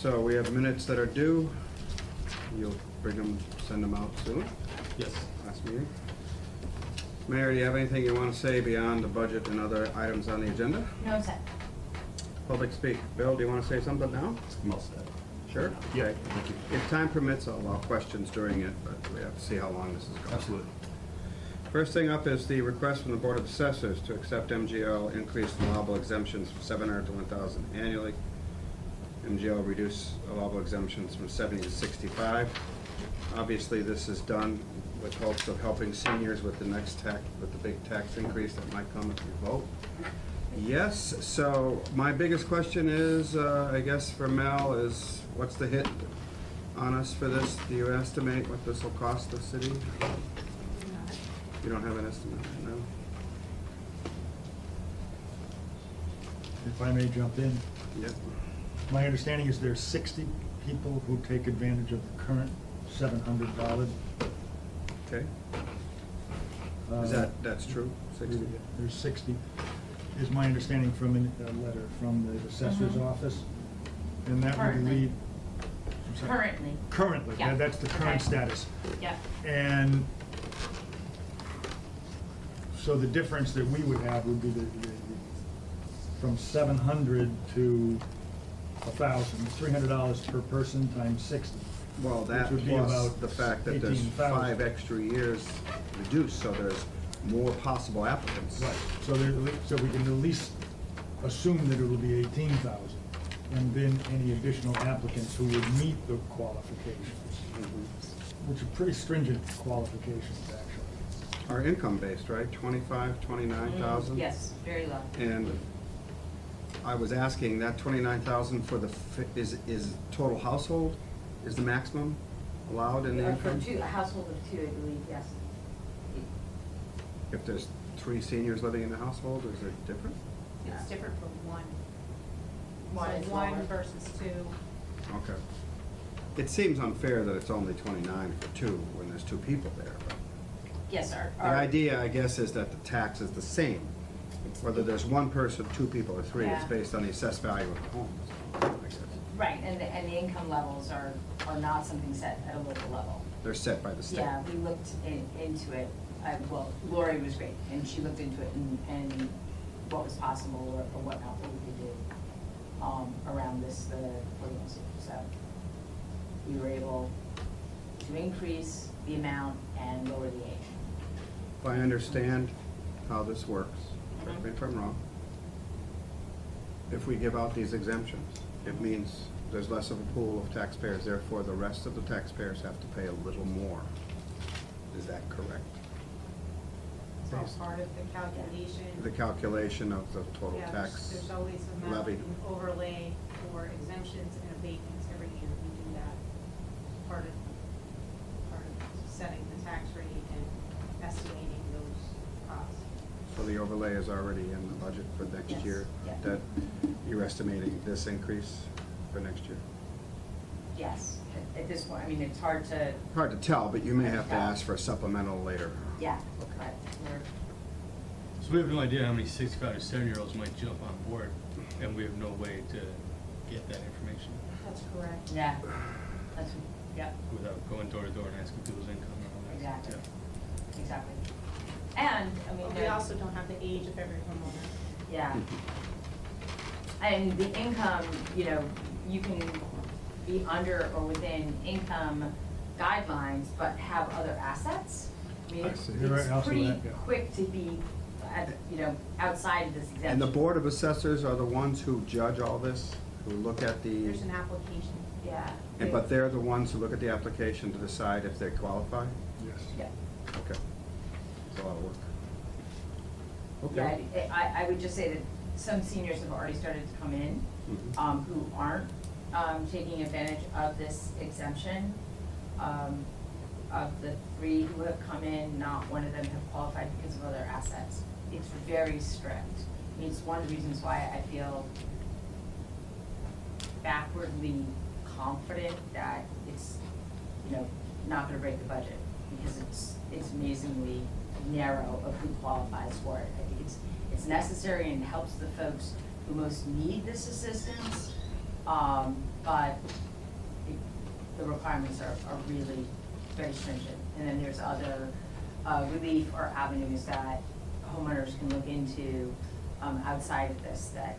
So we have minutes that are due. You'll bring them, send them out soon, Yes. last meeting. Mayor, do you have anything you want to say beyond the budget and other items on the agenda? No, sir. Public speak. Bill, do you want to say something now? I'm all set. Sure? Yeah, Okay. thank you. If time permits, I'll allow questions during it, but we have to see how long this is going. Absolutely. First thing up is the request from the Board of Assessors to accept MGL increased allowable exemptions from 700 to 1,000 annually. MGL reduce allowable exemptions from 70 to 65. Obviously, this is done with hopes of helping seniors with the next with the big tax increase that might come if you vote. Yes, so my biggest question is, I guess for Mel, is what's the hit on us for this? Do you estimate what this will cost the city? You don't have an estimate, no? If I may jump in, Yep. my understanding is there's 60 people who take advantage of the current $700 valid. Okay. Uh, Is that's true? 60? There's 60, is my understanding from a letter from the assessor's Mhm. office. And that would Currently. lead. I'm sorry? Currently. Currently, Yeah. that's the current Okay. status. Yep. And so the difference that we would have would be from 700 to 1,000, $300 per person times 60. Well, that Which would be plus about the fact that there's 18,000. 5 extra years reduced, so there's more possible applicants. Right, so so we can at least assume that it will be 18,000, and then any additional applicants who would meet the qualifications, Mhm. which are pretty stringent qualifications, actually. Are income-based, right? 25, 29,000? Yes, very low. And I was asking, that 29,000 for the, is total household, is the maximum allowed in the For income? a household of 2, I believe, yes. If there's 3 seniors living in the household, is it different? It's different from one. One So is one lower. versus two. Okay. It seems unfair that it's only 29 for 2 when there's 2 people there, but Yes, our. the idea, I guess, is that the tax is the same. Whether there's 1 person, 2 people, or 3, it's Yeah. based on the assessed value of the home, so, I guess. Right, and the income levels are not something set at a local level. They're set by the state. Yeah, we looked into it, well, Lori was great, and she looked into it and what was possible or whatnot, what we could do around this, the ordinance. So we were able to increase the amount and lower the age. If I understand how this works, correct me if I'm wrong, if we give out these exemptions, it means there's less of a pool of taxpayers, therefore the rest of the taxpayers have to pay a little more. Is that correct? It's all part of the calculation. The calculation of the total Yeah, tax there's always a amount levy. in overlay for exemptions and abatements every year. We do that. Part of setting the tax rate and estimating those costs. So the overlay is already in the budget for next Yes. year? Yeah. That you're estimating this increase for next year? Yes, at this point, I mean, it's hard to, Hard to tell, but you may have to Yeah. ask for a supplemental later. yeah, Okay. but we're, So we have no idea how many 65 to 70-year-olds might jump on board, and we have no way to get that information That's correct. yeah, that's, yeah, without going door to door and asking people's income and all that. Exactly. Yeah. exactly. And, I mean, But we also don't have the age of every homeowner. yeah. And the income, you know, you can be under or within income guidelines, but have other assets. I mean, I it's see. You're right, also pretty that, yeah. quick to be, outside of this exemption. And the Board of Assessors are the ones who judge all this, who look at the, There's an application. Yeah. but they're the ones who look at the application to decide if they qualify? Yes. Yeah. Okay. It's a lot of work. Yeah, Okay. I would just say that some seniors have already started to come in, Mhm. who aren't, taking advantage of this exemption. Of the 3 who have come in, not one of them have qualified because of other assets. It's very strict. I mean, it's one of the reasons why I feel backwardly confident that it's, not gonna break the budget, because it's amazingly narrow of who qualifies for it. I think it's necessary and helps the folks who most need this assistance, But the requirements are really very stringent. And then there's other relief or avenues that homeowners can look into outside of this that,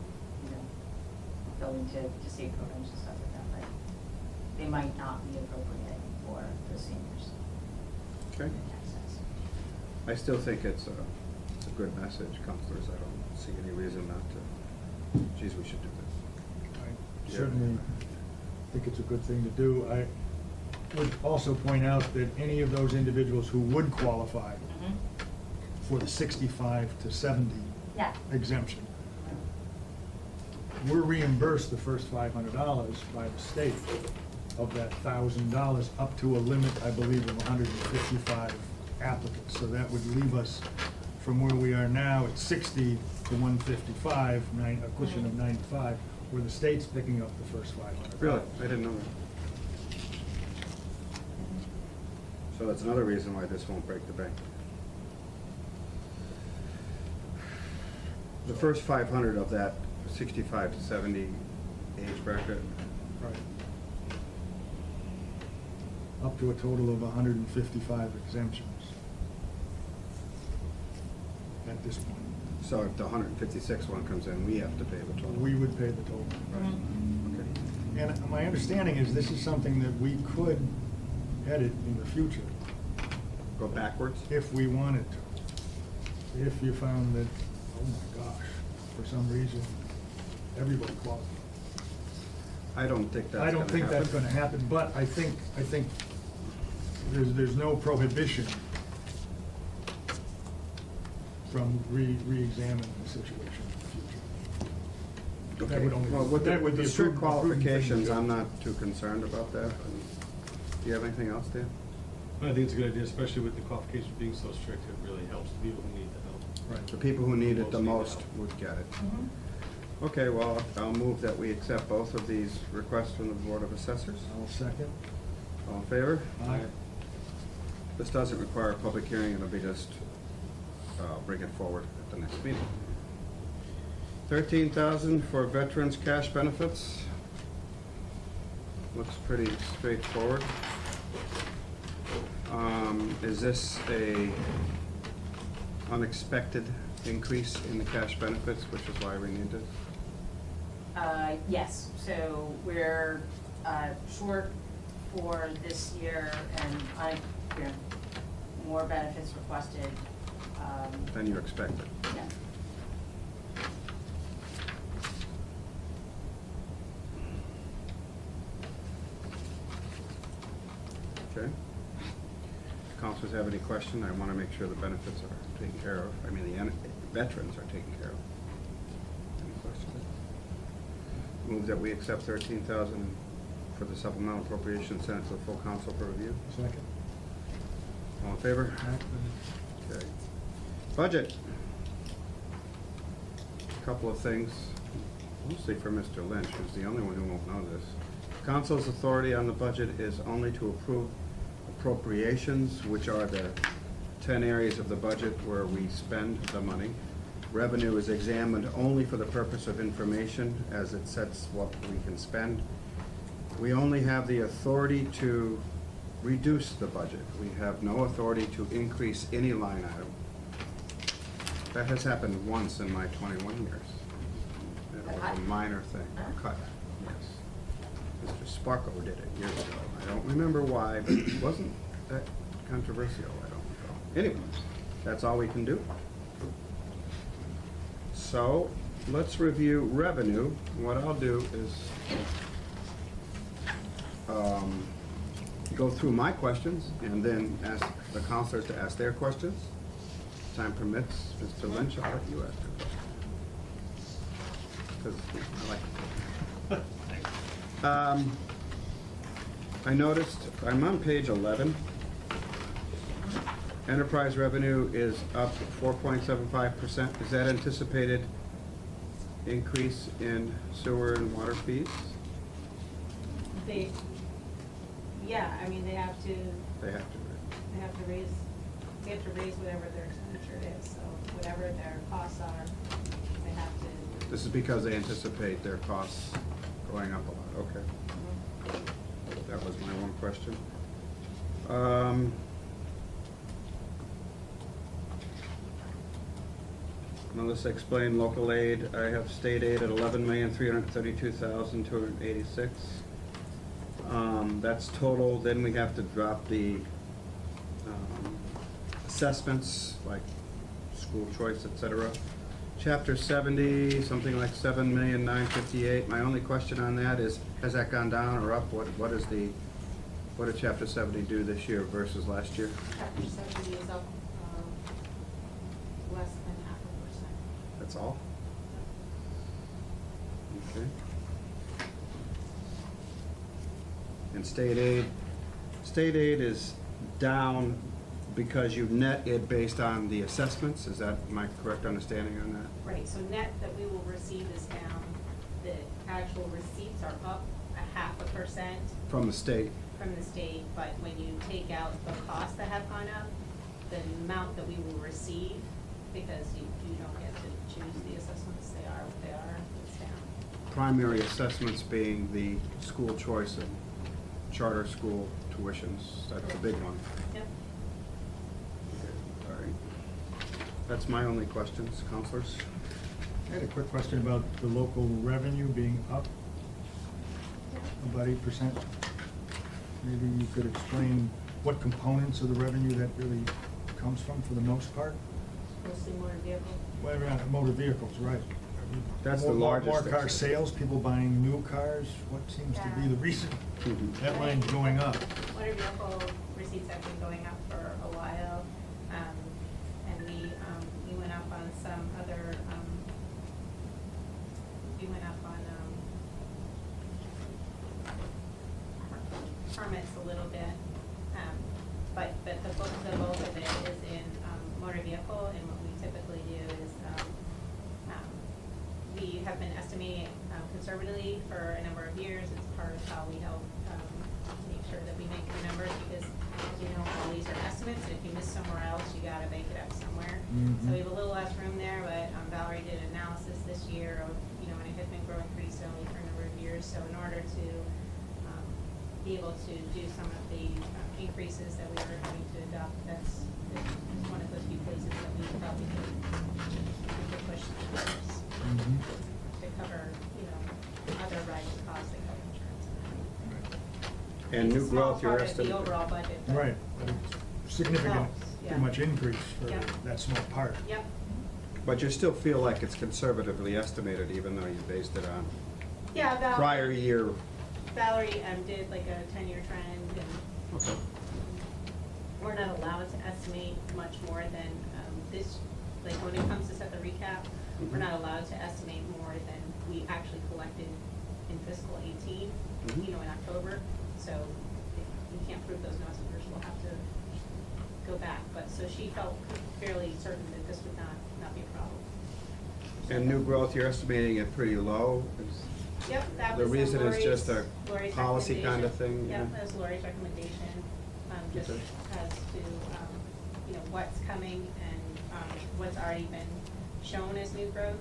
go into state programs and stuff like that, but they might not be appropriate for the seniors. Okay. Access. I still think it's a good message, counselors. I don't see any reason not to, geez, we should do this. I certainly think it's a good thing to do. I would also point out that any of those individuals who would qualify for the 65 to 70 Yeah. exemption, we're reimbursed the first $500 by the state of that $1,000 up to a limit, I believe, of 155 applicants. So that would leave us from where we are now at 60 to 155, a cushion of 95, where the state's picking up the first $500. Really? I didn't know that. So that's another reason why this won't break the bank. The first 500 of that 65 to 70 age bracket, Right. Up to a total of 155 exemptions at this point. so if the 156 one comes in, we have to pay the total. We would pay the total. Okay. And my understanding is this is something that we could edit in the future Go backwards? if we wanted to. If you found that, oh my gosh, for some reason, everybody qualifies. I don't think that's I don't think that's happen. gonna happen, but I think there's no prohibition from re-examining the situation in the future. That Okay, would only- well, with that would the be a strict prudent thing to qualifications, do. I'm not too concerned about that. Do you have anything else, Dan? I think it's a good idea, especially with the qualifications being so strict, it really helps the people who need the help. Right. The people who need it the Most most need would get it. Mhm. Okay, well, I'll move that we accept both of these requests from the Board of Assessors. I'll second. All in favor? Aye. This doesn't require a public hearing, it'll be just, bring it forward at the next meeting. 13,000 for veterans' cash benefits. Looks pretty straightforward. Is this a unexpected increase in the cash benefits, which is why we need this? Yes, so we're short for this year and more benefits requested. Than you expected. Yeah. Okay. If councilors have any question, I want to make sure the benefits are taken care of. I mean, the veterans are taken care of. Any questions? Move that we accept 13,000 for the supplemental appropriation, send it to the full council for review. Second. All in favor? Okay. Budget. Couple of things, mostly for Mr. Lynch, who's the only one who won't know this. Council's authority on the budget is only to approve appropriations, which are the 10 areas of the budget where we spend the money. Revenue is examined only for the purpose of information, as it sets what we can spend. We only have the authority to reduce the budget. We have no authority to increase any line item. That has happened once in my 21 years. It was a minor thing, a cut, yes. Mr. Sparko did it years ago. I don't remember why, but it wasn't that controversial, I don't recall. Anyway, that's all we can do. So, let's review revenue. What I'll do is go through my questions and then ask the counselors to ask their questions. Time permits, Mr. Lynch, I'll let you ask a question. 'Cause I like it. I noticed, I'm on page 11. Enterprise revenue is up 4.75%. Is that anticipated increase in sewer and water fees? Yeah, I mean, they have to They have to. raise whatever their expenditure is, so whatever their costs are, they have to. This is because they anticipate their costs going up a lot, okay. Mhm. That was my one question. Melissa explained local aid. I have state aid at 11,332,286. That's total, then we have to drop the assessments, like school choice, et cetera. Chapter 70, something like 7,958,000. My only question on that is, has that gone down or up? What did chapter 70 do this year versus last year? Chapter 70 is up less than 0.5%. That's all? Okay. And state aid is down because you net it based on the assessments, is that my correct understanding on that? Right, so net that we will receive is down, the actual receipts are up 0.5% From the state? from the state, but when you take out the costs that have gone up, the amount that we will receive, because you don't get to choose the assessments, they are what they are, it's down. Primary assessments being the school choice and charter school tuitions, that's the big one. Yep. All right. That's my only questions, counselors. I had a quick question about the local revenue being up about 8%. Maybe you could explain what components of the revenue that really comes from, for the most part? Mostly motor vehicle. Well, around motor vehicles, right. That's the More largest car expense. sales, people buying new cars, what seems to be the reason Mhm. that line's going up? Motor vehicle receipts have been going up for a while, and we went up on some other, we went up on, permits a little bit, but the bulk of it is in, motor vehicle, and what we typically do is, we have been estimating conservatively for a number of years. It's part of how we help make sure that we make the numbers, because as you know, all these are estimates, and if you miss somewhere else, you gotta bank it up somewhere. Mhm. So we have a little less room there, but Valerie did an analysis this year of, and it had been growing pretty steadily for a number of years. So in order to be able to do some of the increases that we were having to adopt, that's one of those few places that we felt we could push the numbers Mhm. to cover, other rising costs that cover insurance. And It's new a small growth, you're part of estimating. the overall budget. but- Right, but it's significant, Helps, yeah. pretty much increase for Yeah. that small part. Yep, But you still feel like it's conservatively estimated, even though you based it on yeah, prior year. Valerie did like a 10-year trend, and Okay. we're not allowed to estimate much more than this, like when it comes to set the recap, we're not allowed to estimate more than we actually collected in fiscal 18, Mhm. in October. So if we can't prove those numbers, we'll have to go back. But, so she felt fairly certain that this would not be a problem. And new growth, you're estimating it pretty low? It's- Yep, that The was reason is just a Lori's policy kind of recommendation. thing? Yep, yeah? that was Lori's recommendation, just Okay. as to, what's coming and, what's already been shown as new growth.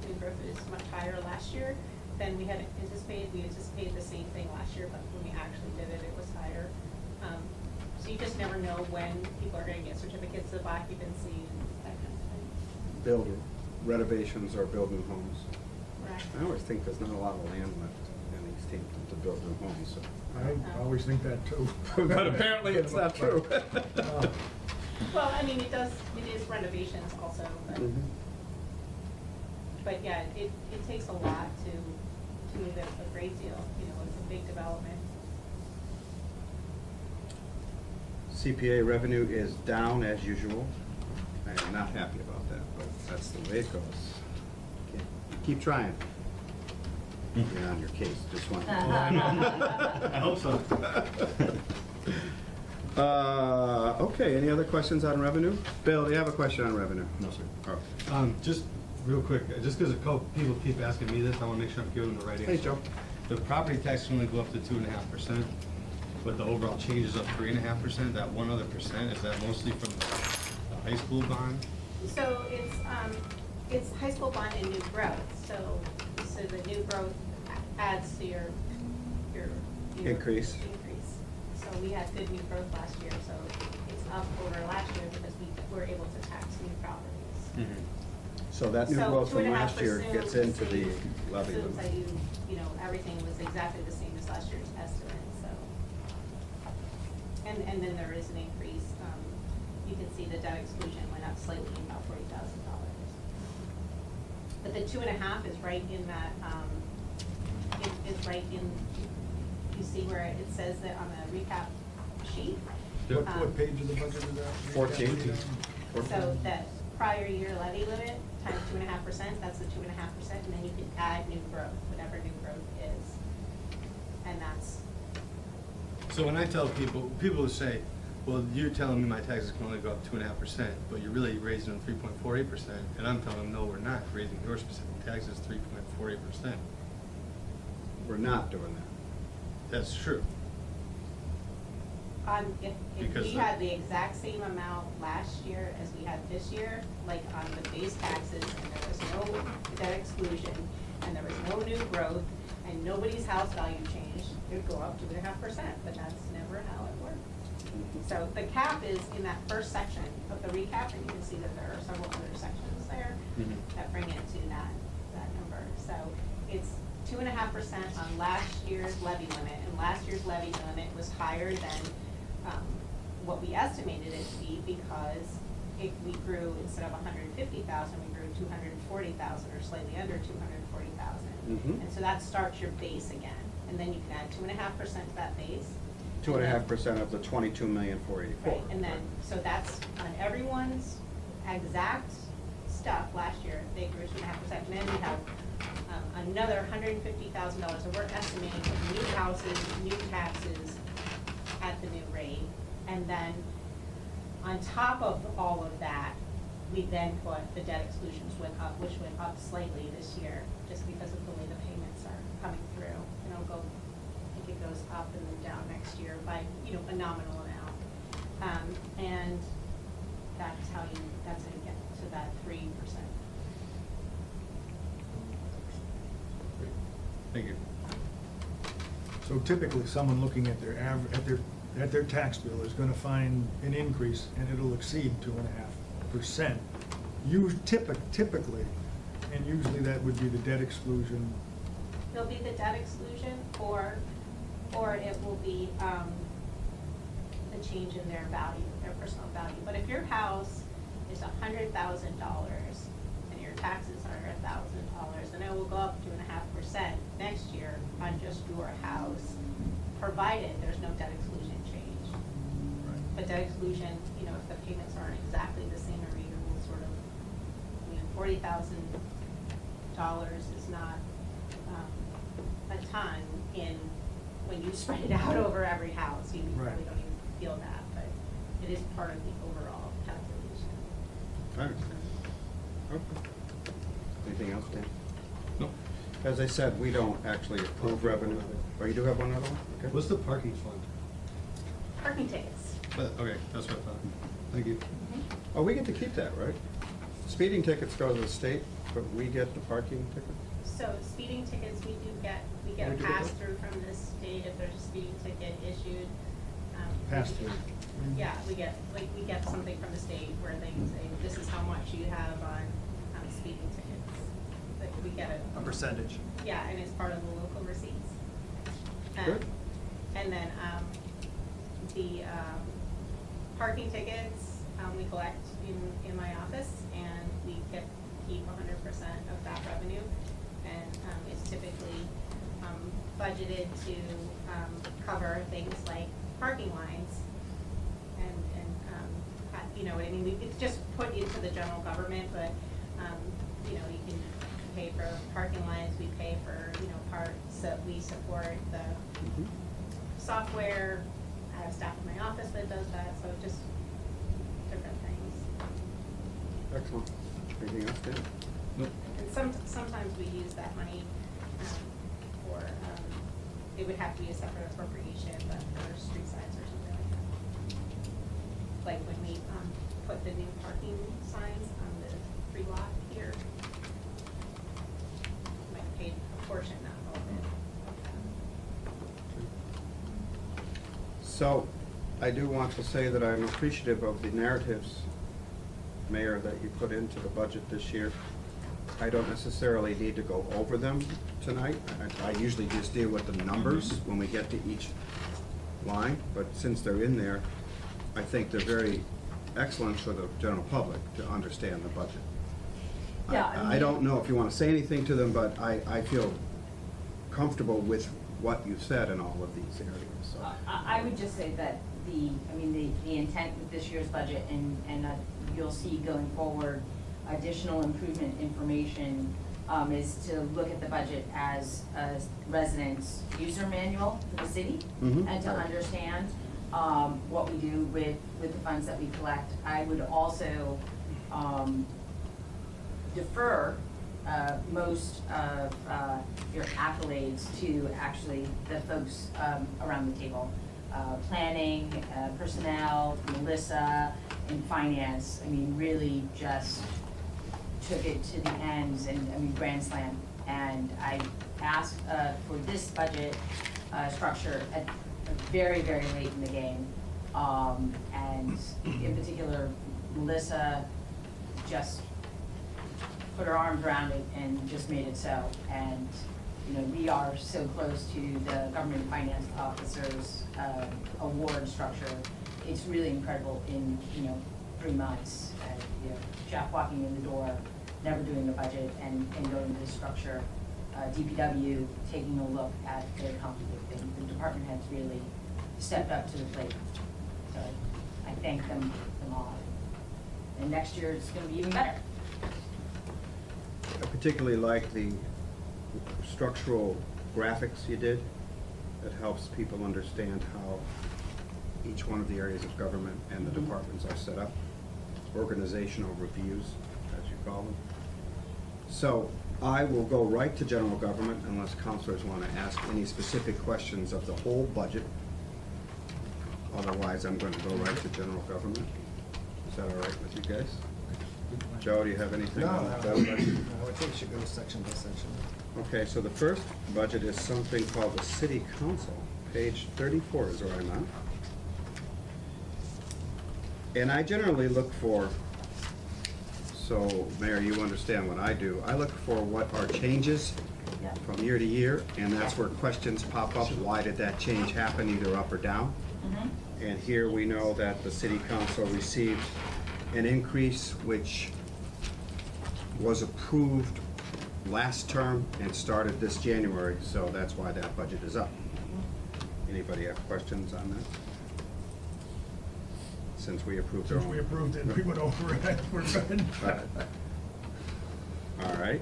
New growth is much higher last year than we had anticipated. We anticipated the same thing last year, but when we actually did it, it was higher. So you just never know when people are gonna get certificates of occupancy and that kind of thing. Build renovations or build new homes. Right. I always think there's not a lot of land left in East Hampton to build new homes, so. I always think that too. But apparently it's not true. Well, I mean, it is renovations also, but. Mhm. But yeah, it takes a lot to move it a great deal, it's a big development. CPA revenue is down as usual. I am not happy about that, but that's the way it goes. Keep trying. You're on your case, just one. I hope so. Okay, any other questions on revenue? Bill, do you have a question on revenue? No, sir. Oh. Just real quick, just because a couple people keep asking me this, I want to make sure I'm giving them the right answer. Hey, Joe. The property tax can only go up to 2.5%, but the overall change is up 3.5%. That one other percent, is that mostly from the high school bond? So it's high school bond and new growth, so the new growth adds to your Increase. Increase. So we had good new growth last year, so it's up over last year because we were able to tax new properties. So that new So growth from last year 2.5% gets into the assumes- levy assumes that limit. everything was exactly the same as last year's estimate, so. And then there is an increase, you can see the debt exclusion went up slightly, about $40,000. But the 2.5 is right in that, it's right in, you see where it says that on the recap sheet? What page of the budget is that? 14. So that prior year levy limit times 2.5%, that's the 2.5%, and then you can add new growth, whatever new growth is. And that's, So when I tell people, people will say, well, you're telling me my taxes can only go up 2.5%, but you're really raising them 3.48%, and I'm telling them, no, we're not raising your specific taxes 3.48%. We're not doing that. That's true. if Because we the- had the exact same amount last year as we had this year, like on the base taxes, and there was no debt exclusion, and there was no new growth, and nobody's house value changed, it would go up 2.5%, but that's never how it worked. So the cap is in that first section of the recap, and you can see that there are several other sections there Mhm. that bring it to that number. So it's 2.5% on last year's levy limit, and last year's levy limit was higher than what we estimated it to be, because if we grew, instead of 150,000, we grew 240,000, or slightly under 240,000. Mhm. And so that starts your base again, and then you can add 2.5% to that base. 2.5% of the 22,484,000. Right, and then, so that's on everyone's exact stuff last year, they grew 2.5%, and then we have another $150,000, so we're estimating new houses, new taxes at the new rate, and then on top of all of that, we then put the debt exclusions went up, which went up slightly this year, just because of the way the payments are coming through, and it'll go, I think it goes up and then down next year by, a nominal amount. And that's how you get to that 3%. Thank you. So typically, someone looking at their tax bill is gonna find an increase, and it'll exceed 2.5%. Typically, and usually that would be the debt exclusion. There'll be the debt exclusion, or it will be, the change in their value, their personal value. But if your house is $100,000 and your taxes are $1,000, then it will go up 2.5% next year on just your house, provided there's no debt exclusion change. But debt exclusion, if the payments aren't exactly the same every year, will sort of, $40,000 is not a ton when you spread it out over every house. You Right. probably don't even feel that, but it is part of the overall calculation. I understand. Okay. Anything else, Dan? No. As I said, we don't actually approve revenue. Oh, you do have one other one? Okay. What's the parking fund? Parking tickets. Okay, that's what I thought. Thank you. Oh, we get to keep that, right? Speeding tickets go to the state, but we get the parking ticket? So speeding tickets, we get We a do get pass-through from the state if there's a speeding ticket issued. Pass-through. Yeah, we get something from the state where they can say, this is how much you have on speeding tickets. Like, we get A percentage. Yeah, and it's part of the local receipts. Good. And then, the, parking tickets, we collect in my office, and we keep 100% of that revenue. And, it's typically, budgeted to, cover things like parking lines and, you know what I mean? It's just put into the general government, but, you can pay for parking lines, we pay for, parts that we support the Mhm. software. I have staff in my office that does that, so just different things. Excellent. Anything else, Dan? Nope. And sometimes we use that money, for, it would have to be a separate appropriation, but for street signs or something like that. Like when we, put the new parking signs on the free lot here. Might pay a portion, not all of it, of that. So, I do want to say that I'm appreciative of the narratives, Mayor, that you put into the budget this year. I don't necessarily need to go over them tonight. I usually just deal with the numbers when we get to each line, but since they're in there, I think they're very excellent for the general public to understand the budget. Yeah, I I mean- don't know if you want to say anything to them, but I feel comfortable with what you said in all of these areas, so. I would just say that the intent with this year's budget, and you'll see going forward, additional improvement information, is to look at the budget as a resident's user manual for the city, Mhm. and to understand, what we do with the funds that we collect. I would also, defer, most of, your accolades to actually the folks, around the table. Planning, personnel, Melissa, and finance, really just took it to the ends, and grand slam. And I asked, for this budget, structure at very, very late in the game. And in particular, Melissa just put her arms around it and just made it so. And, we are so close to the government finance officers, award structure. It's really incredible in, 3 months. Jeff walking in the door, never doing the budget, and going to the structure. DPW taking a look at their complicated things. The department heads really stepped up to the plate. So I thank them all. And next year it's gonna be even better. I particularly like the structural graphics you did. That helps people understand how each one of the areas of government and the departments are set up. Organizational reviews, as you call them. So I will go right to general government unless counselors want to ask any specific questions of the whole budget. Otherwise, I'm going to go right to general government. Is that all right with you guys? Joe, do you have anything No, on I that? would think it should go section by section. Okay, so the first budget is something called the city council. Page 34 is where I'm at. And I generally look for, so Mayor, you understand what I do. I look for what are changes Yeah. from year to year, and that's where questions pop up. Why did that change happen, either up or down? And here we know that the city council received an increase which was approved last term and started this January, so that's why that budget is up. Anybody have questions on that? Since we approved our own. Since we approved it, we went over it, we're good. Right. All right,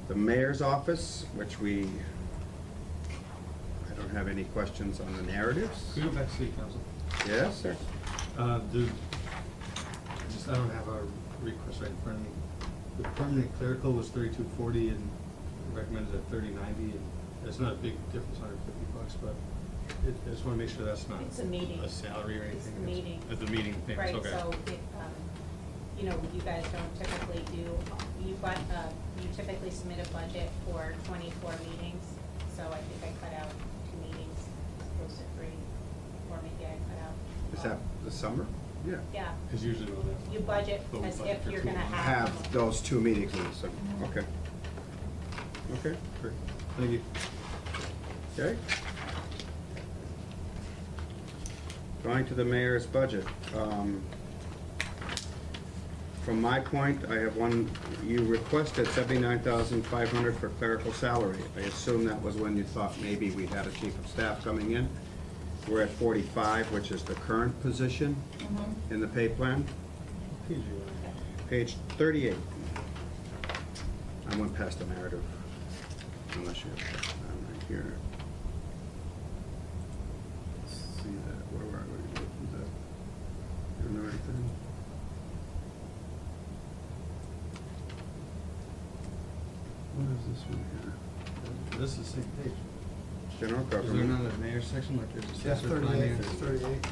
the mayor's office, which I don't have any questions on the narratives. Can we go back to city council? Yes, sir. I don't have our request right in front of me. The permanent clerical was $32.40 and recommended at $30.90. And it's not a big difference, $150, but I just want to make sure that's not It's a meeting. a salary or anything. It's the meeting. It's the meeting payments, Right, okay. so if, you guys don't typically do, you typically submit a budget for 24 meetings, so I think I cut out 2 meetings as opposed to 3, or maybe I cut out. Is that the summer? Yeah. Yeah, Because usually we'll have. you budget But we as budget if for you're 2 gonna months. have. Have those 2 meetings in the summer, okay. Okay, Great. Thank you. okay. Going to the mayor's budget. From my point, I have one, you requested $79,500 for clerical salary. I assume that was when you thought maybe we had a chief of staff coming in. We're at 45, which is the current position in the pay plan. Page 38. I went past the narrative, unless you have that right here. Let's see that, where are we? What was that? You know anything? What is this one here? This is the same page. General Is there government. not a mayor section like there's a Yeah, assessor 38, finance? it's 38.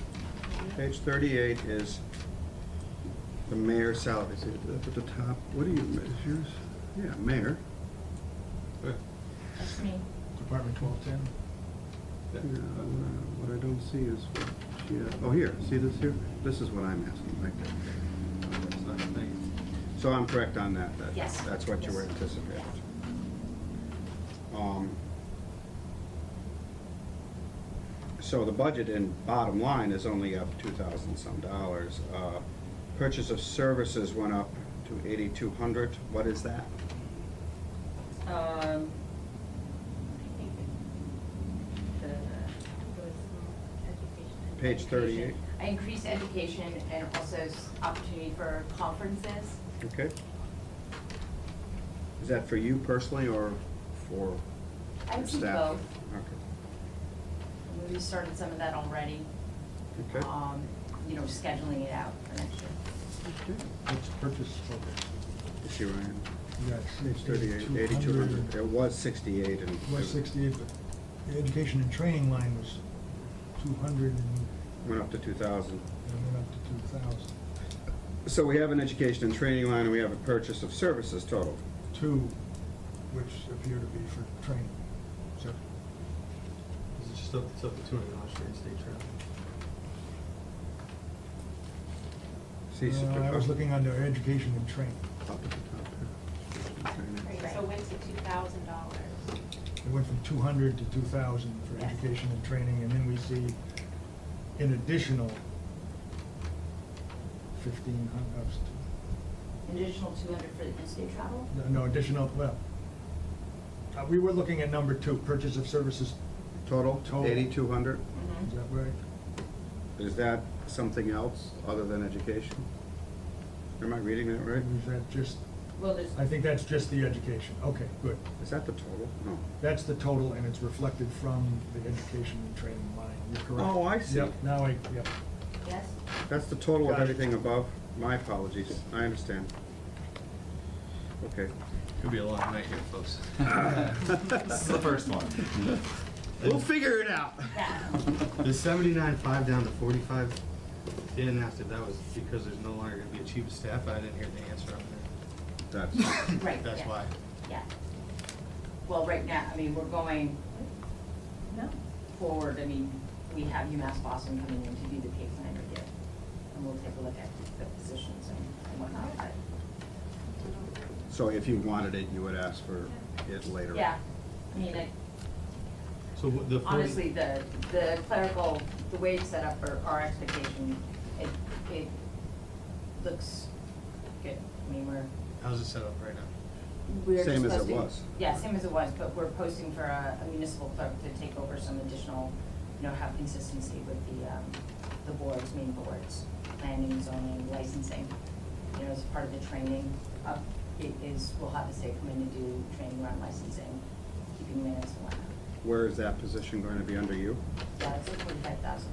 Page 38 is the mayor's salary. See, up at the top, what do you, is yours? Yeah, mayor. Good. That's me. Department 1210. What I don't see is what she, oh, here, see this here? This is what I'm asking, right there. That's not a thing. So I'm correct on that? Yes. That's what you were Yes. anticipating? So the budget in bottom line is only up 2,000 some dollars. Purchase of services went up to 8,200. What is that? I think the, was education. and Page 38. I increased education and also opportunity for conferences. Okay. Is that for you personally or for I your would see staff? both. We started some of that already. Okay. You know, scheduling it out for next year. Let's purchase, okay. You see where I am? Yes. Page 38, 8,200. It was 68 and. It was 68, but the education and training line was 200 and Went up to 2,000. went up to 2,000. So we have an education and training line, and we have a purchase of services total. Two, which appear to be for training. So, It's just up, it's up to $200 for in-state travel. See, I was looking under education and training. Up at the top here. Right, so it went to $2,000. It went from 200 to 2,000 for Yes. education and training, and then we see an additional 1,500, An additional 200 for the in-state travel? no, additional, well, we were looking at number two, purchase of services. Total, Total. 8,200. Is that right? Is that something else other than education? Am I reading that right? Or is that just, Well, there's, I think that's just the education. Okay, good. Is that the total? No. That's the total, and it's reflected from the education and training line. You're correct. Oh, I see. Yep, now yep. yes? That's the total of Got it. everything above? My apologies. I understand. Okay. Could be a long night here, folks. This is the first one. We'll figure it out. Yeah. The 79.5 down to 45, they didn't ask if that was because there's no longer gonna be a chief of staff. I didn't hear the answer on there. That's, Right. That's yeah. why. Yeah. Well, right now, I mean, we're going forward, I mean, we have UMass Boston coming in to do the pay plan review. And we'll take a look at the positions and whatnot, but, so if you wanted it, you would ask for it later? yeah. I mean, So the 40. honestly, the clerical, the way it's set up for our expectation, it looks good. I mean, How's it set up right now? we're Same just as it posting. was. Yeah, same as it was, but we're posting for a municipal clerk to take over some additional, you know, have consistency with the boards, main boards, planning, zoning, licensing. You know, as part of the training, it is, we'll have the state come in and do training around licensing, keeping minutes and whatnot. Where is that position going to be under you? Yeah, it's like 45,000.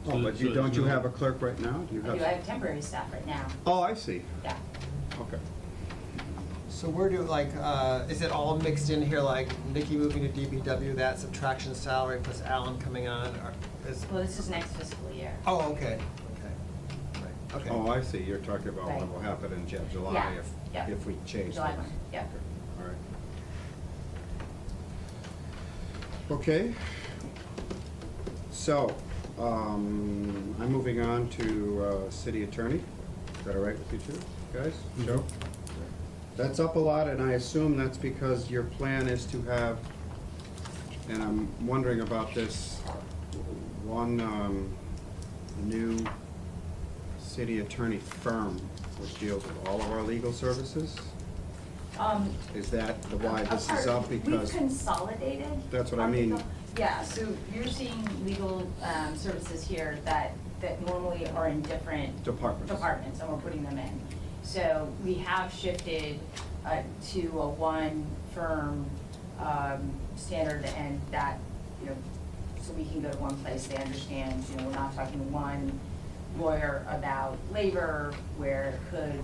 Oh, So- but so you, don't there's you no- have a clerk right now? Do you I have temporary staff right now, Oh, I see. yeah. Okay. So where do, like, is it all mixed in here, like Nikki moving to DPW, that subtraction salary plus Alan coming on, or is? Well, this is next fiscal year. Oh, okay, okay, right, okay. Oh, I see. You're talking about what Right. will happen in July Yeah, yeah. if we change July things. 1, yeah. All right. Okay. So, I'm moving on to city attorney. Is that all right with you two, guys? Joe? That's up a lot, and I assume that's because your plan is to have, and I'm wondering about this, one new city attorney firm which deals with all of our legal services? Is that why this is up? Because We've consolidated. That's what I our mean. legal- Yeah, so you're seeing legal services here that normally are in different Departments. and we're putting them in. So we have shifted to a one firm standard, and that, you know, so we can go to one place, they understand, you know, we're not talking to one lawyer about labor where it could,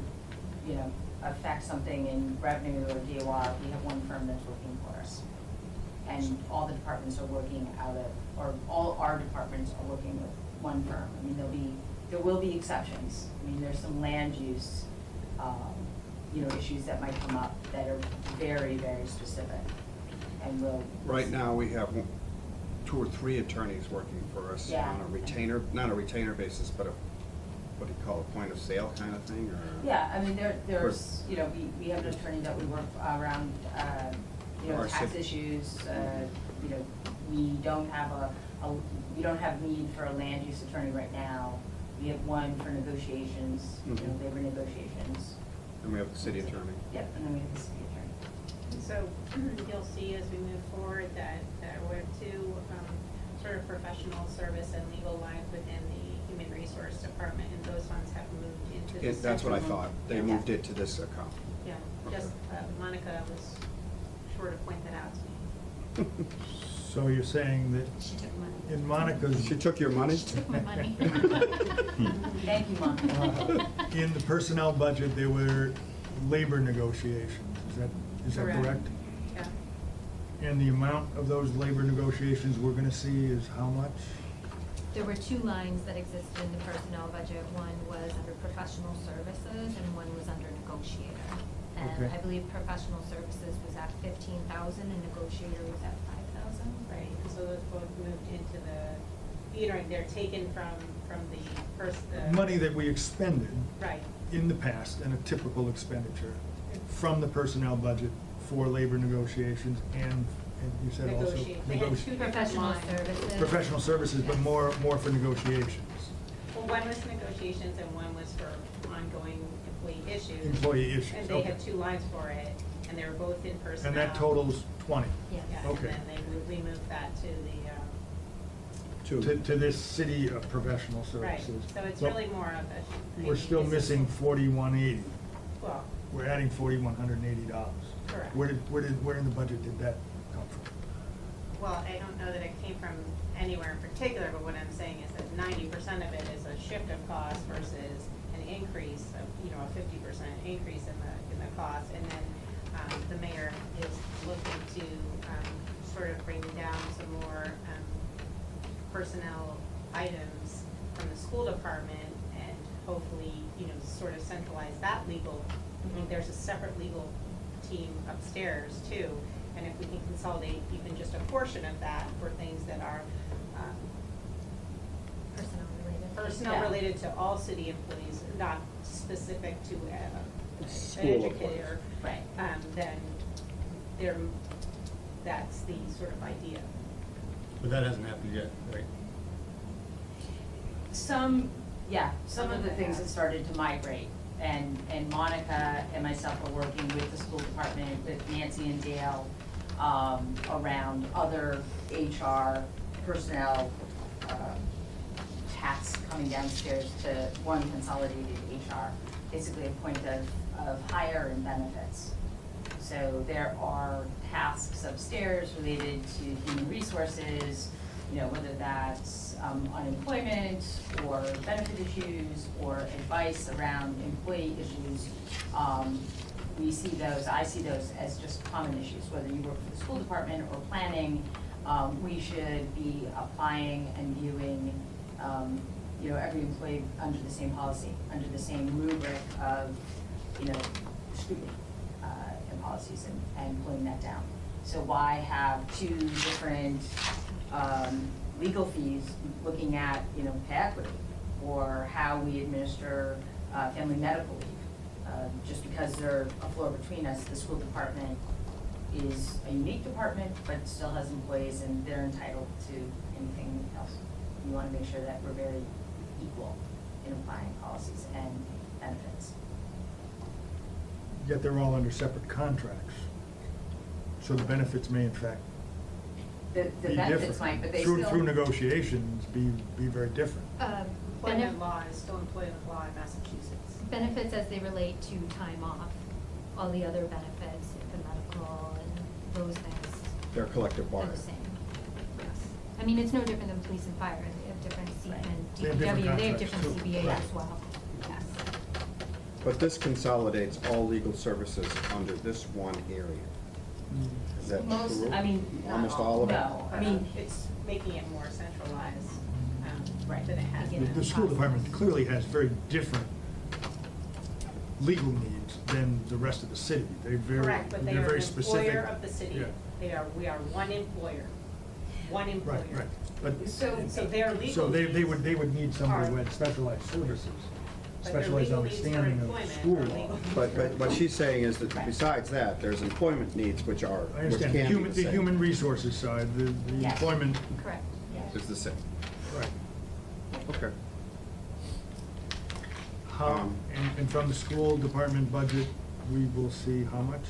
you know, affect something in revenue or DOR. We have one firm that's working for us. And all the departments are working out of, or all our departments are working with one firm. I mean, there will be exceptions. I mean, there's some land use, you know, issues that might come up that are very, very specific. And we'll. Right now, we have 2 or 3 attorneys working for us Yeah. on a retainer, not a retainer basis, but a, what do you call it, point of sale kind of thing, or? Yeah, I mean, there's, you know, we have an attorney that we work around, you know, Our tax civ- issues, you know, we don't have we don't have need for a land use attorney right now. We have one for negotiations, you know, Mhm. labor negotiations. And we have the city attorney. Yep, and then we have the city attorney. So you'll see as we move forward that there were two sort of professional service and legal lines within the Human Resource Department, and those funds have moved into the That's what I central- thought. They Yeah. moved it to this account. Yeah, just Monica was sure to point that out to me. So you're saying that She took money. in Monica's. She took your money? She took my money. Thank you, Monica. In the personnel budget, there were labor negotiations, is that correct? Yeah. And the amount of those labor negotiations we're gonna see is how much? There were two lines that existed in the personnel budget. One was under professional services and one was under negotiator. And Okay. I believe professional services was at 15,000 and negotiator was at 5,000. Right, so those both moved into the, you know, they're taken from the Money that we expended Right, in the past, and a typical expenditure, from the personnel budget for labor negotiations and you said also. Negotiate. They had two different Professional lines. services. Professional services, but Yes. more for negotiations, Well, one was negotiations and one was for ongoing employee issues. employee issues, And they okay. had two lines for it, and they were both in personnel. And that totals 20, Yes. Yeah, okay. and then we moved that to the, to this city of professional right, services. so it's But really more of a. We're still this is- missing 4,180. Well, We're adding $4,180. Correct. Where in the budget did that come from? well, I don't know that it came from anywhere in particular, but what I'm saying is that 90% of it is a shift of cost versus an increase of, you know, a 50% increase in the cost. And then the mayor is looking to sort of bring down some more personnel items from the school department and hopefully, you know, sort of centralize that legal. I mean, there's a separate legal team upstairs too, and if we can consolidate even just a portion of that for things that are Personnel related. personnel Yeah. related to all city employees, not specific to an School educator, Right. then that's the sort of idea. But that hasn't happened yet, right? Some of the things have started to migrate, and Monica and myself are working with the school department, with Nancy and Dale, around other HR personnel, tasks coming downstairs to one consolidated HR, basically a point of hire and benefits. So there are tasks upstairs related to human resources, you know, whether that's unemployment or benefit issues or advice around employee issues. We see those, I see those as just common issues, whether you work for the school department or planning. We should be applying and viewing, you know, every employee under the same policy, under the same rubric of, you know, scrutiny and policies and pulling that down. So why have two different legal fees looking at, you know, pay equity or how we administer family medical leave? Just because they're a floor between us, the school department is a unique department, but still has employees and they're entitled to anything else. We want to make sure that we're very equal in applying policies and benefits. Yet they're all under separate contracts. So the benefits may in fact The be benefits different. might, but they Through still. negotiations, be very different. Employment law is still employment law in Massachusetts. Benefits as they relate to time off, all the other benefits, the medical and those things. Their collective They're bargain. the same. Yes. I mean, it's no different than police and fire. They have different C Right. and They have different DPW, they have contracts, different too. CBA Right. as well. Yes. But this consolidates all legal services under this one area. Is that Most, true? I mean, not Almost all of it? No, I mean, It's making it more centralized Right. than it has The- been. The school department clearly has very different legal needs than the rest of the city. They're Correct, but they they're are very an specific. employer of the city. Yeah. We are one employer. one employer. Right, right. But, So- So their legal so they needs would need somebody who are- had specialized services, But their specialized legal needs for understanding of employment school are law. legal. But what she's saying is that besides that, there's employment needs which I can understand, be the the same. human resources side, the Yes. employment, Correct. Is the same. right. Okay. How, and from the school department budget, we will see how much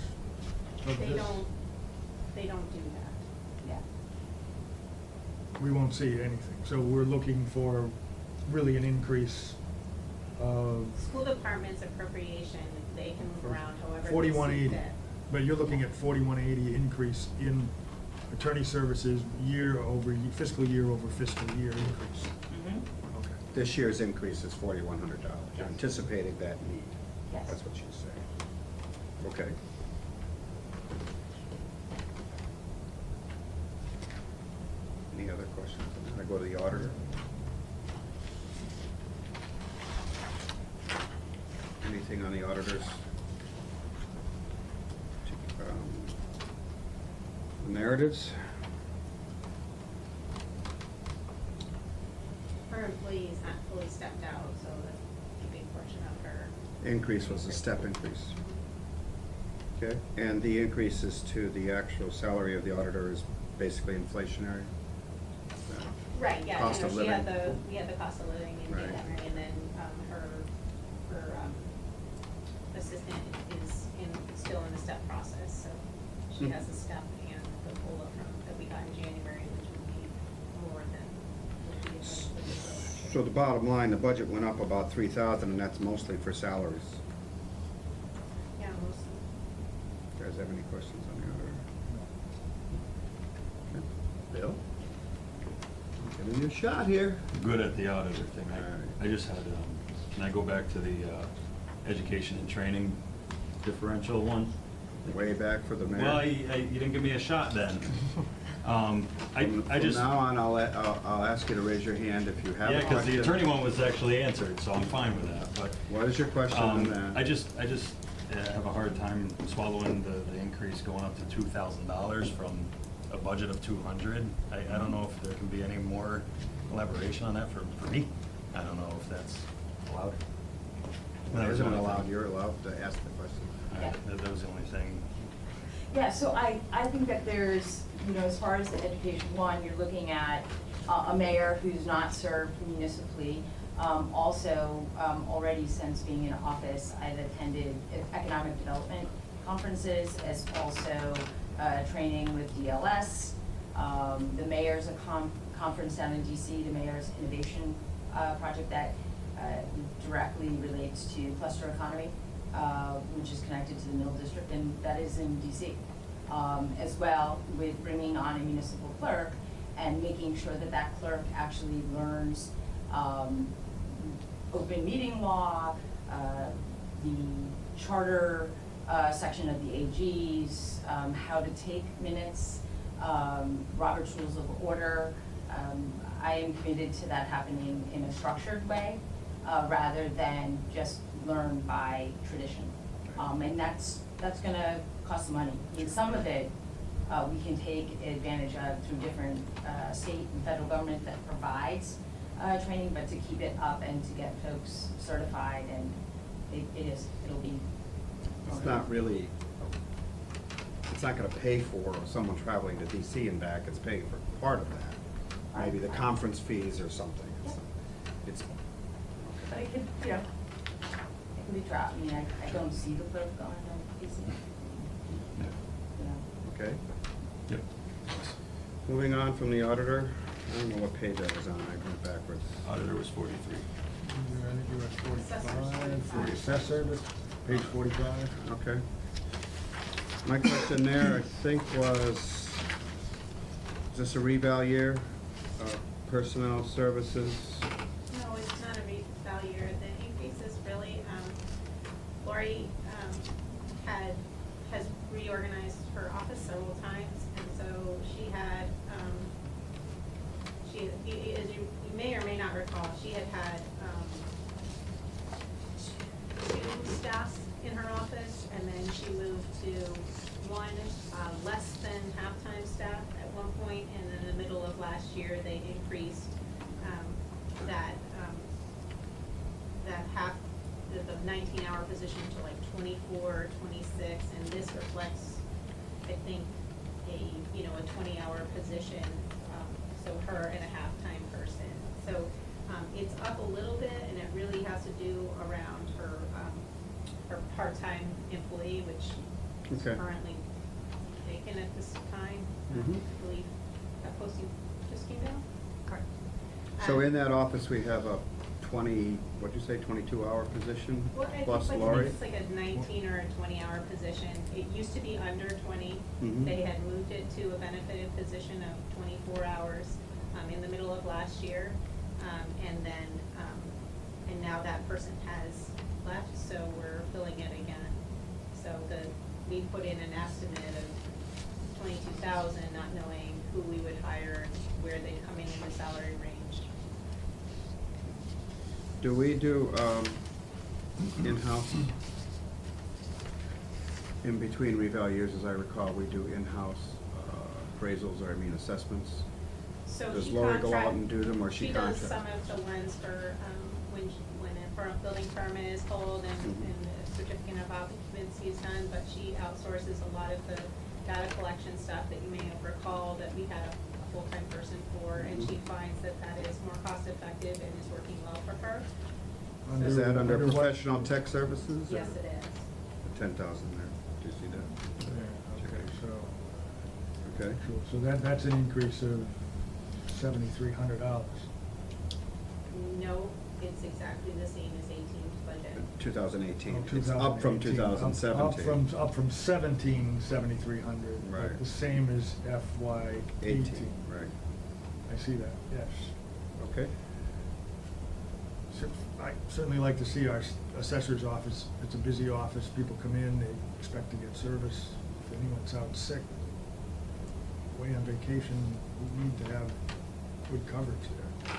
of They this? don't do that. Yeah. We won't see anything, so we're looking for really an increase of School department's appropriation, they can move around however they see 4180. fit. But you're looking at 4180 increase in attorney services fiscal year over fiscal year increase. Mm-hmm. Okay. This year's increase is $4,100. You're Yes. anticipating that need. Yes. That's what she's saying. Okay. Any other questions? I go to the auditor. Anything on the auditors? Narratives? Her employee is not fully stepped out, so that's a big portion of her. Increase was a step increase. Okay, and the increases to the actual salary of the auditor is basically inflationary? Right, yeah, Cost you of know, we had living. we had the cost of living in Right. January, and then, her assistant is still in the step process, so she Hmm. has a step and the COLA that we got in January, which would be more than would be if we did last year. So the bottom line, the budget went up about 3,000, and that's mostly for salaries. Yeah, mostly. You guys have any questions on the auditor? Okay. Bill? Giving you a shot here. Good at the auditor thing. All right. I just had, can I go back to the education and training differential one? Way back for the mayor. Well, you didn't give me a shot then. I From just. now on, I'll ask you to raise your hand if you have a Yeah, question. because the attorney one was actually answered, so I'm fine with that, but. What is your question on that? I just have a hard time swallowing the increase going up to $2,000 from a budget of 200. I don't know if there can be any more elaboration on that for me. I don't know if that's allowed. That was the Isn't it only allowed? thing. You're allowed to ask the question. All right, that was the only thing. Yeah, so I think that there's, you know, as far as the education one, you're looking at a mayor who's not served municipally. Also, already since being in office, I've attended economic development conferences as also training with DLS. The mayor's conference down in DC, the mayor's innovation project that directly relates to cluster economy, which is connected to the Middle District, and that is in DC. As well with bringing on a municipal clerk and making sure that that clerk actually learns open meeting law, the charter section of the AGs, how to take minutes, Robert's Rules of Order. I am committed to that happening in a structured way, rather than just learn by tradition. And that's gonna cost money. I mean, some of it, we can take advantage of through different, state and federal government that provides, training, but to keep it up and to get folks certified, and it'll be. It's not really, it's not gonna pay for someone traveling to DC and back, it's paying for part of that. Maybe the conference fees or something. It's, But it could, you know, it can be dropped. I mean, I don't see the clerk going to DC. You know. okay. Yep. Moving on from the auditor, I don't know what page I was on, I went backwards. Auditor was 43. I think you're at Assessor's 45, for the 45. assessor, page 45. Okay. My question there, I think, was, is this a reval year, personnel services? No, it's not a reval year. The increase is really, Lori, has reorganized her office several times, and so she had, as you may or may not recall, she had two staffs in her office, and then she moved to one, less than half-time staff at one point, and in the middle of year, they increased, that half, the 19-hour position to like 24, 26, and this reflects, I think, a 20-hour position, so her and a half-time person. So, it's up a little bit, and it really has to do around her part-time employee, which is Okay. currently vacant at this time. Mhm. I believe that posting just came down. Correct. So in that office, we have a 22-hour position, Well, I plus think Lori? it's like a 19 or a 20-hour position. It used to be under 20. Mhm. They had moved it to a benefited position of 24 hours in the middle of last year. And then, and now that person has left, so we're filling it again. So we put in an estimate of 22,000, not knowing who we would hire and where they'd come in the salary range. Do we do in-house? In between reval years, as I recall, we do in-house appraisals, or assessments. So Does she Lori go out contract- and do them, or she contracts? She does some of the ones for, when a building permit is pulled and Mhm. and the certificate of occupancy is done, but she outsources a lot of the data collection stuff that you may have recalled that we had a full-time person for, and she finds that that is more cost-effective and is working well for her. Is that under what- professional tech services? Yes, it is. 10,000 there, do you see that? Yeah, okay, so, Okay. so that's an increase of $7,300. No, it's exactly the same as 18's budget. 2018, Oh, it's up from 2018. 2017. Up from 7,300. Right. But the same as FY 18. Right, I see that, yes. okay. I certainly like to see our assessor's office. It's a busy office. People come in, they expect to get service. If anyone's out sick, away on vacation, we need to have good coverage there.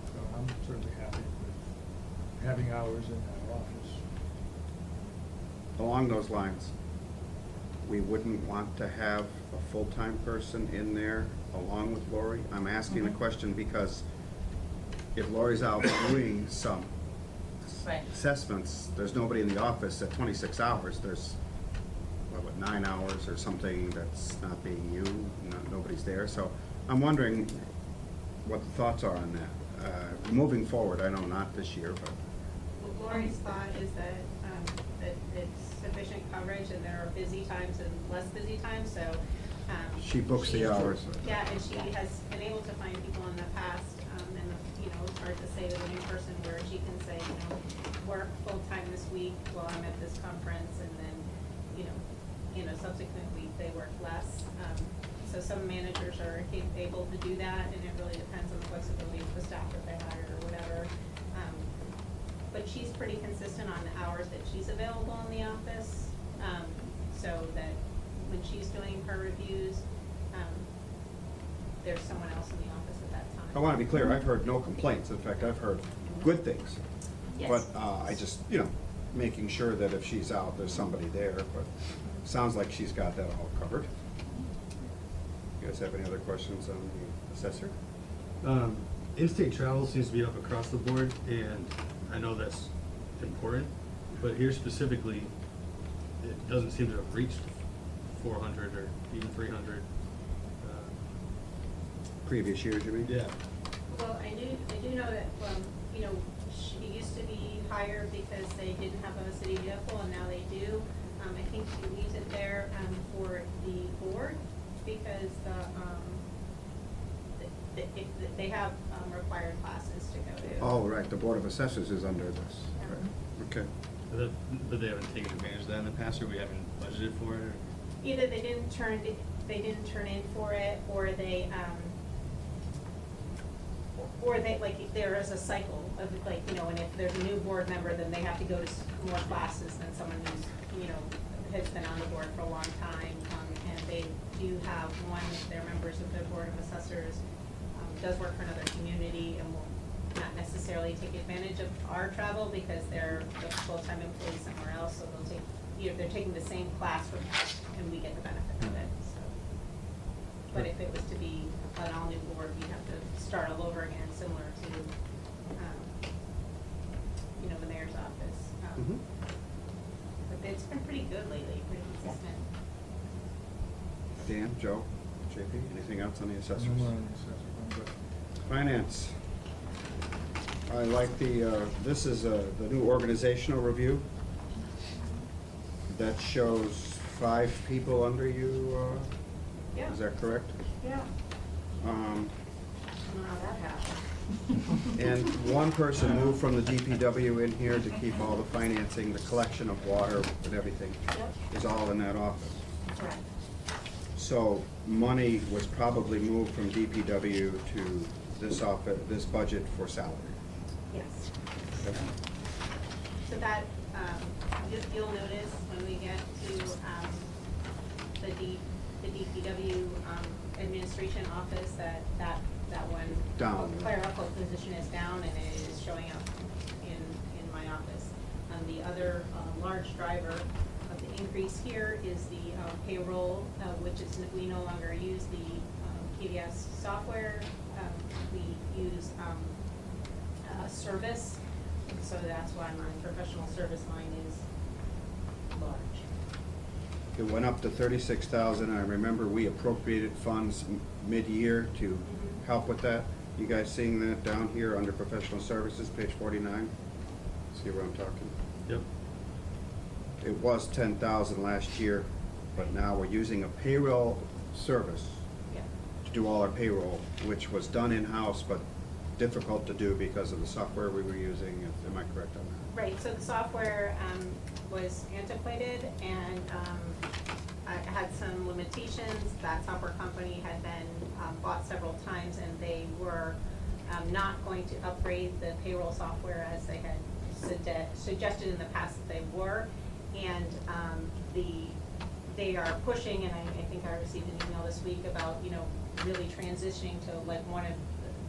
So I'm certainly happy with having hours in that office. Along those lines, we wouldn't want to have a full-time person in there along with Lori? I'm asking the Mhm. question because if Lori's out doing some Right. assessments, there's nobody in the office at 26 hours. There's, 9 hours or something that's not being used, nobody's there. So I'm wondering what the thoughts are on that. Moving forward, I know not this year, but, Lori's thought is that, that it's sufficient coverage and there are busy times and less busy times, so. She books the she- hours. Yeah, and she has been able to find people in the past, and, it's hard to say with a new person where she can say, work full-time this week while I'm at this conference, and then, in a subsequent week, they work less. So some managers are able to do that, and it really depends on the flexibility of the staff that they hire or whatever. But she's pretty consistent on the hours that she's available in the office, so that when she's doing her reviews, there's someone else in the office at that time. I want to be clear, I've heard no complaints. In fact, I've heard good things. Yes. But I just, making sure that if she's out, there's somebody there, but sounds like she's got that all covered. You guys have any other questions on the assessor? In-state travel seems to be up across the board, and I know that's important, but here specifically, it doesn't seem to have reached 400 or even 300. Previous years, you mean? Yeah. Well, I do know that, she used to be higher because they didn't have a city vehicle, and now they do. I think she leaves it there, for the board, because they have, required classes to go to. Oh, right, the Board of Assessors is under this. Right. Okay. But they haven't taken advantage of that in the past, or we haven't budgeted for it, or? Either they didn't turn in for it, or like, there is a cycle of, like, and if there's a new board member, then they have to go to more classes than someone who's, has been on the board for a long time. And they do have one of their members of the Board of Assessors, does work for another community and will not necessarily take advantage of our travel because they're a full-time employee somewhere else, so they'll take, they're taking the same class from us, and we get the benefit of it, so. But if it was to be an all-new board, we'd have to start all over again, similar to, the mayor's office. Mhm. But it's been pretty good lately, pretty consistent. Dan, Joe, JP, anything else on the assessors? No more on the assessor, I'm good. Finance. I like this is the new organizational review. That shows 5 people under you, Yeah. is that correct? Yeah. Um, I don't know how that happened. And one person moved from the DPW in here to keep all the financing, the collection of water and everything Yep. is all in that office. Correct. So money was probably moved from DPW to this office, this budget for salary. Yes. So that, you'll notice when we get to the DPW administration office, that one Down. clerical position is down, and it is showing up in my office. The other large driver of the increase here is the payroll, which is, we no longer use the KVS software. We use service, so that's why my professional service line is large. It went up to 36,000. I remember we appropriated funds mid-year to help with that. You guys seeing that down here under professional services, page 49? See where I'm talking? Yep. It was 10,000 last year, but now we're using a payroll service Yeah. to do all our payroll, which was done in-house, but difficult to do because of the software we were using. Am I correct on that? Right, so the software was antiquated, and I had some limitations. That software company had been bought several times, and they were not going to upgrade the payroll software as they had suggested in the past that they were. And they are pushing, and I think I received an email this week about, really transitioning to like one of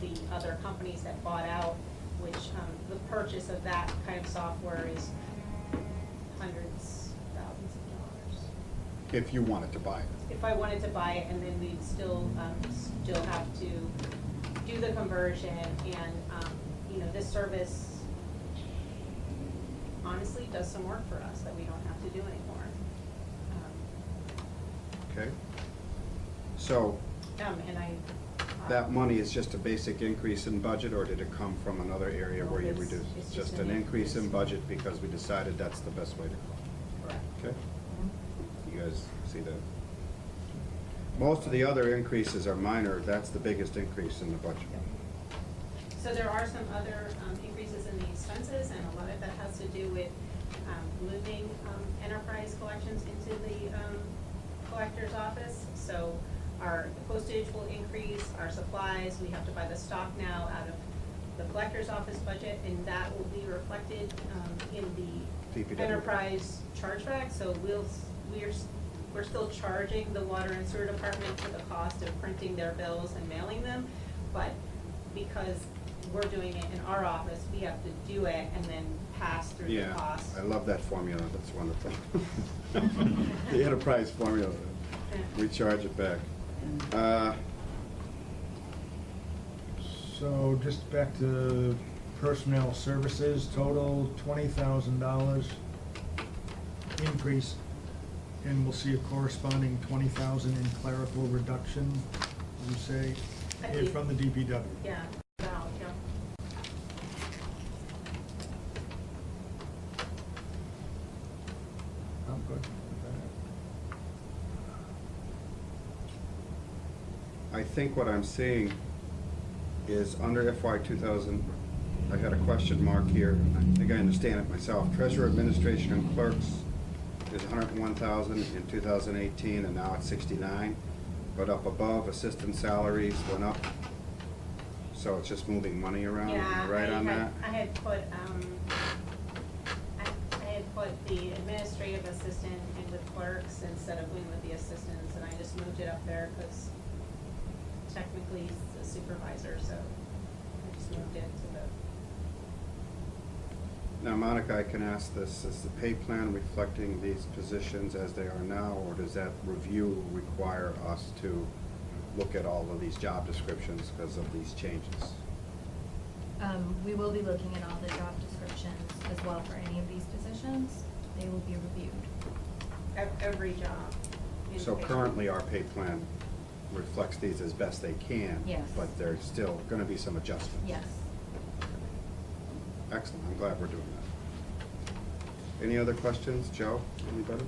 the other companies that bought out, which the purchase of that kind of software is hundreds, thousands of dollars. If you wanted to buy it. If I wanted to buy it, and then we'd still have to do the conversion, and, this service honestly does some work for us that we don't have to do anymore. Okay? So And I. that money is just a basic increase in budget, or did it come from another area where you It's- reduced? it's It's just just an an increase in increase. budget because we decided that's the best way to go. Correct. Okay? You guys see that? Most of the other increases are minor. That's the biggest increase in the budget. So there are some other increases in the expenses, and a lot of that has to do with moving enterprise collections into the collector's office. So our postage will increase, our supplies, we have to buy the stock now out of the collector's office budget, and that will be reflected in the DPW. enterprise chargeback. So we're still charging the water and sewer department for the cost of printing their bills and mailing them, but because we're doing it in our office, we have to do it and then pass through the Yeah, cost. I love that formula. That's wonderful. The enterprise formula. We charge it back. So just back to personnel services, total $20,000 increase, and we'll see a corresponding 20,000 in clerical reduction, you say, from the DPW. Yeah, about, yeah. I'm good with I think what I'm seeing is under FY 2000, I had a question mark here. I think I understand it myself. Treasurer, administration, and clerks is 101,000 in 2018, and now it's 69. But up above, assistant salaries went up. So it's just moving money around. Am I right on that? I had put, I had put the administrative assistant in with clerks instead of in with the assistants, and I just moved it up there because technically he's the supervisor, so I just moved it to the. Now, Monica, I can ask this, is the pay plan reflecting these positions as they are now, or does that review require us to look at all of these job descriptions because of these changes? We will be looking at all the job descriptions as well for any of these positions. They will be reviewed. Every job. is So paid. currently, our pay plan reflects these as best they can. Yes. But there's still gonna be some adjustments. Yes. Excellent, I'm glad we're doing that. Any other questions, Joe, anybody?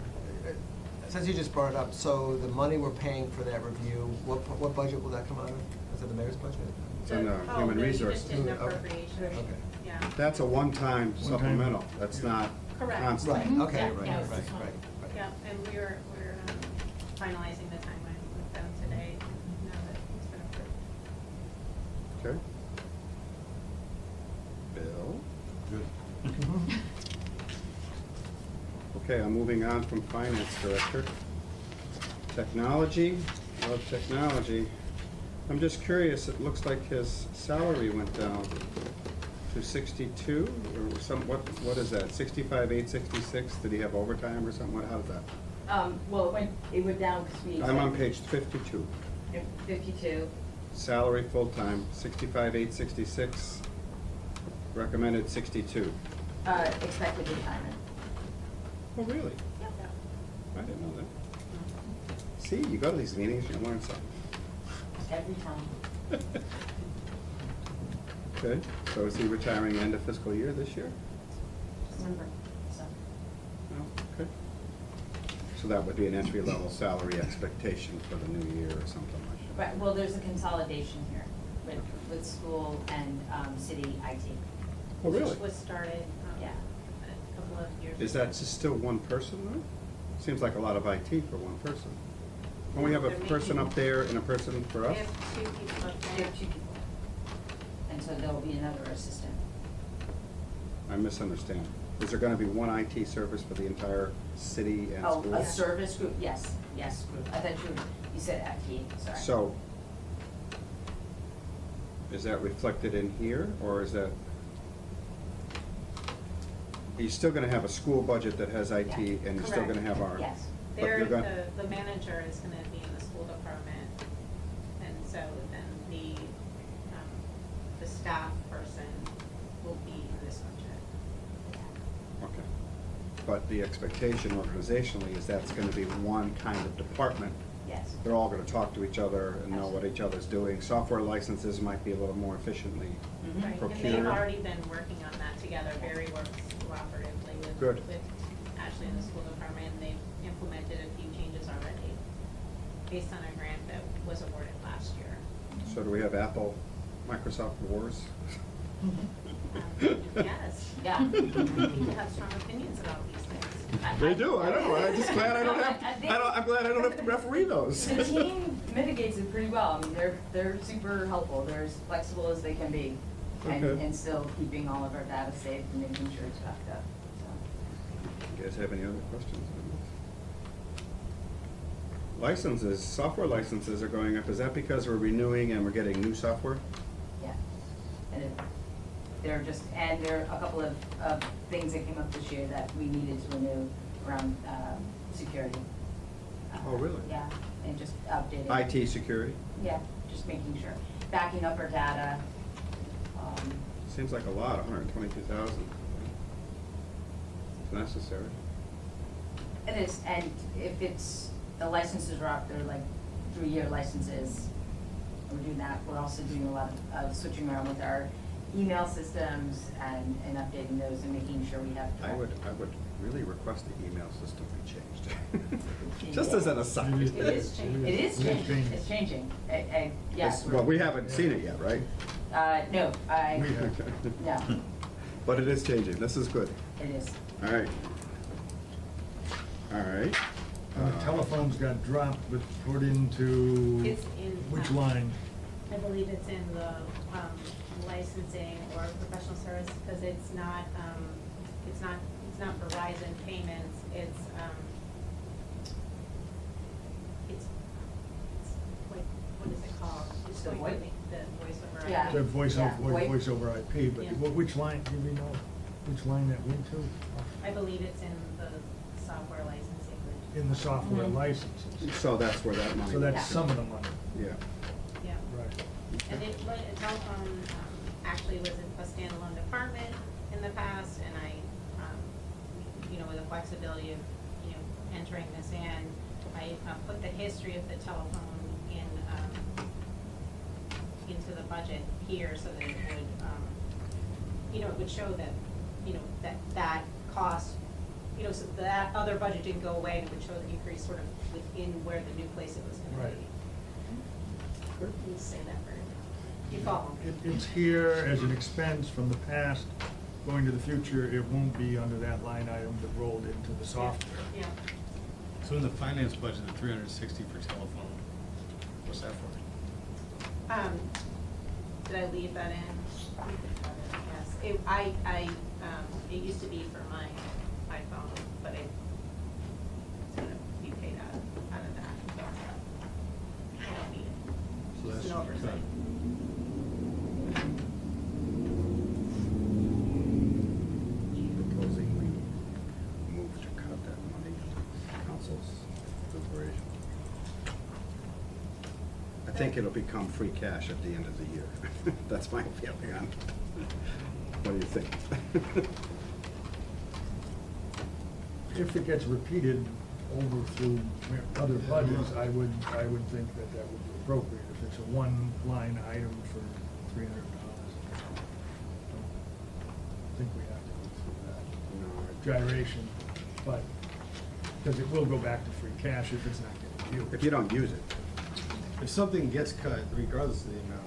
Since you just brought it up, so the money we're paying for that review, what budget will that come out of? Is it the mayor's budget? It's in the Oh, human no, you resources. just did an Okay. appropriation. Okay. Yeah. That's a one-time supplemental, that's not Correct. constant. Right, okay, Yeah, right, yes. right. Yeah, and we're finalizing the timeline with them today, now that it's been approved. Okay. Bill? Good. Okay, I'm moving on from finance director. Technology, love technology. I'm just curious, it looks like his salary went down to 62, or some, what is that, 65,866? Did he have overtime or something? How did that? Well, it went down because we. I'm on page 52. 52. Salary full-time, 65,866. Recommended 62. Expected retirement. Oh, really? Yep. I didn't know that. See, you go to these meetings, you learn something. Every time. Okay, so is he retiring end of fiscal year this year? Remember, so. Oh, okay. So that would be an entry-level salary expectation for the new year or something like that? Right, well, there's a consolidation here with school and city IT. Oh, really? Which was started, Yeah. a couple of years. Is that just still one person though? Seems like a lot of IT for one person. Don't we have a They're person making- up there and a person for us? We have 2 people up We there. have 2 people. And so there'll be another assistant. I misunderstand. Is there gonna be one IT service for the entire city and Oh, school? a service group, yes, group. I thought you said IT, sorry. So, is that reflected in here, or is that? You're still gonna have a school budget that has IT, Yeah. and you're still gonna Correct. have our. Yes. but There, you're gonna- the manager is gonna be in the school department, and so then the staff person will be in this budget. Okay. But the expectation organizationally is that's gonna be one kind of department. Yes. They're all gonna talk to each other and know what each other's doing. Software licenses might be a little more efficiently Mhm. Right, and procured. they've already been working on that together. Barry works cooperatively with, Good. with Ashley in the school department, and they've implemented a few changes already based on a grant that was awarded last year. So do we have Apple, Microsoft Wars? Yes. Yeah. People have strong opinions about these things. They do, I know. I'm just glad I don't have, I think- I'm glad I don't have to referee those. The team mitigates it pretty well. I mean, they're super helpful. They're as flexible as they can be. And, Okay. and still keeping all of our data safe and making sure it's backed up, so. You guys have any other questions on this? Licenses, software licenses are going up. Is that because we're renewing and we're getting new software? Yeah, and there are a couple of things that came up this year that we needed to renew around, security. Oh, really? Yeah, and just updating. IT security? Yeah, just making sure, backing up our data. Seems like a lot, 122,000. It's necessary. It is, and if the licenses are up, they're like 3-year licenses. We're doing that. We're also doing a lot of switching around with our email systems and updating those and making sure we have. I would really request the email system be changed. Just as an aside. It is changing. It is changing. It's changing. Yes. Well, we haven't seen it yet, right? No, We have. no, But it is changing, this is good. it is. All right. All right. Telephones got dropped, but put into It's in. which line? I believe it's in the licensing or professional service, because it's not Verizon payments, it's what is it called? It's The going to VoIP? be the voice over. Yeah. The voice Yeah, over, VoIP. voice over IP, but Yeah. which line, do we know which line that went to? I believe it's in the software licensing. In the software Mhm. licenses. So that's where that money. So that's Yeah. some of the money. Yeah. Yeah. Right. And a telephone, actually was a standalone department in the past, and you know, with the flexibility of, you know, entering this in, I put the history of the telephone into the budget here, so that it would, you know, it would show that, you know, that cost, you know, so that other budget didn't go away, and it would show the increase sort of within where the new place it was gonna Right. be. Let me say that for, you follow? It's here as an expense from the past, going to the future, it won't be under that line item that rolled into the software. Yeah. So in the finance budget, the 360 for telephone, what's that for? Did I leave that in? Yes, it used to be for my iPhone, but it's gonna be paid out of that, so I don't need it. So Just that's an oversight. Proposing we move to cut that money to council's deliberation. I think it'll become free cash at the end of the year. That's my feeling on it. What do you think? If it gets repeated over through other budgets, I would think that that would be appropriate. If it's a one-line item for $300, I think we have to go through that gyration, but, because it will go back to free cash if it's not getting used. If you don't use it, If something gets cut, regardless of the amount,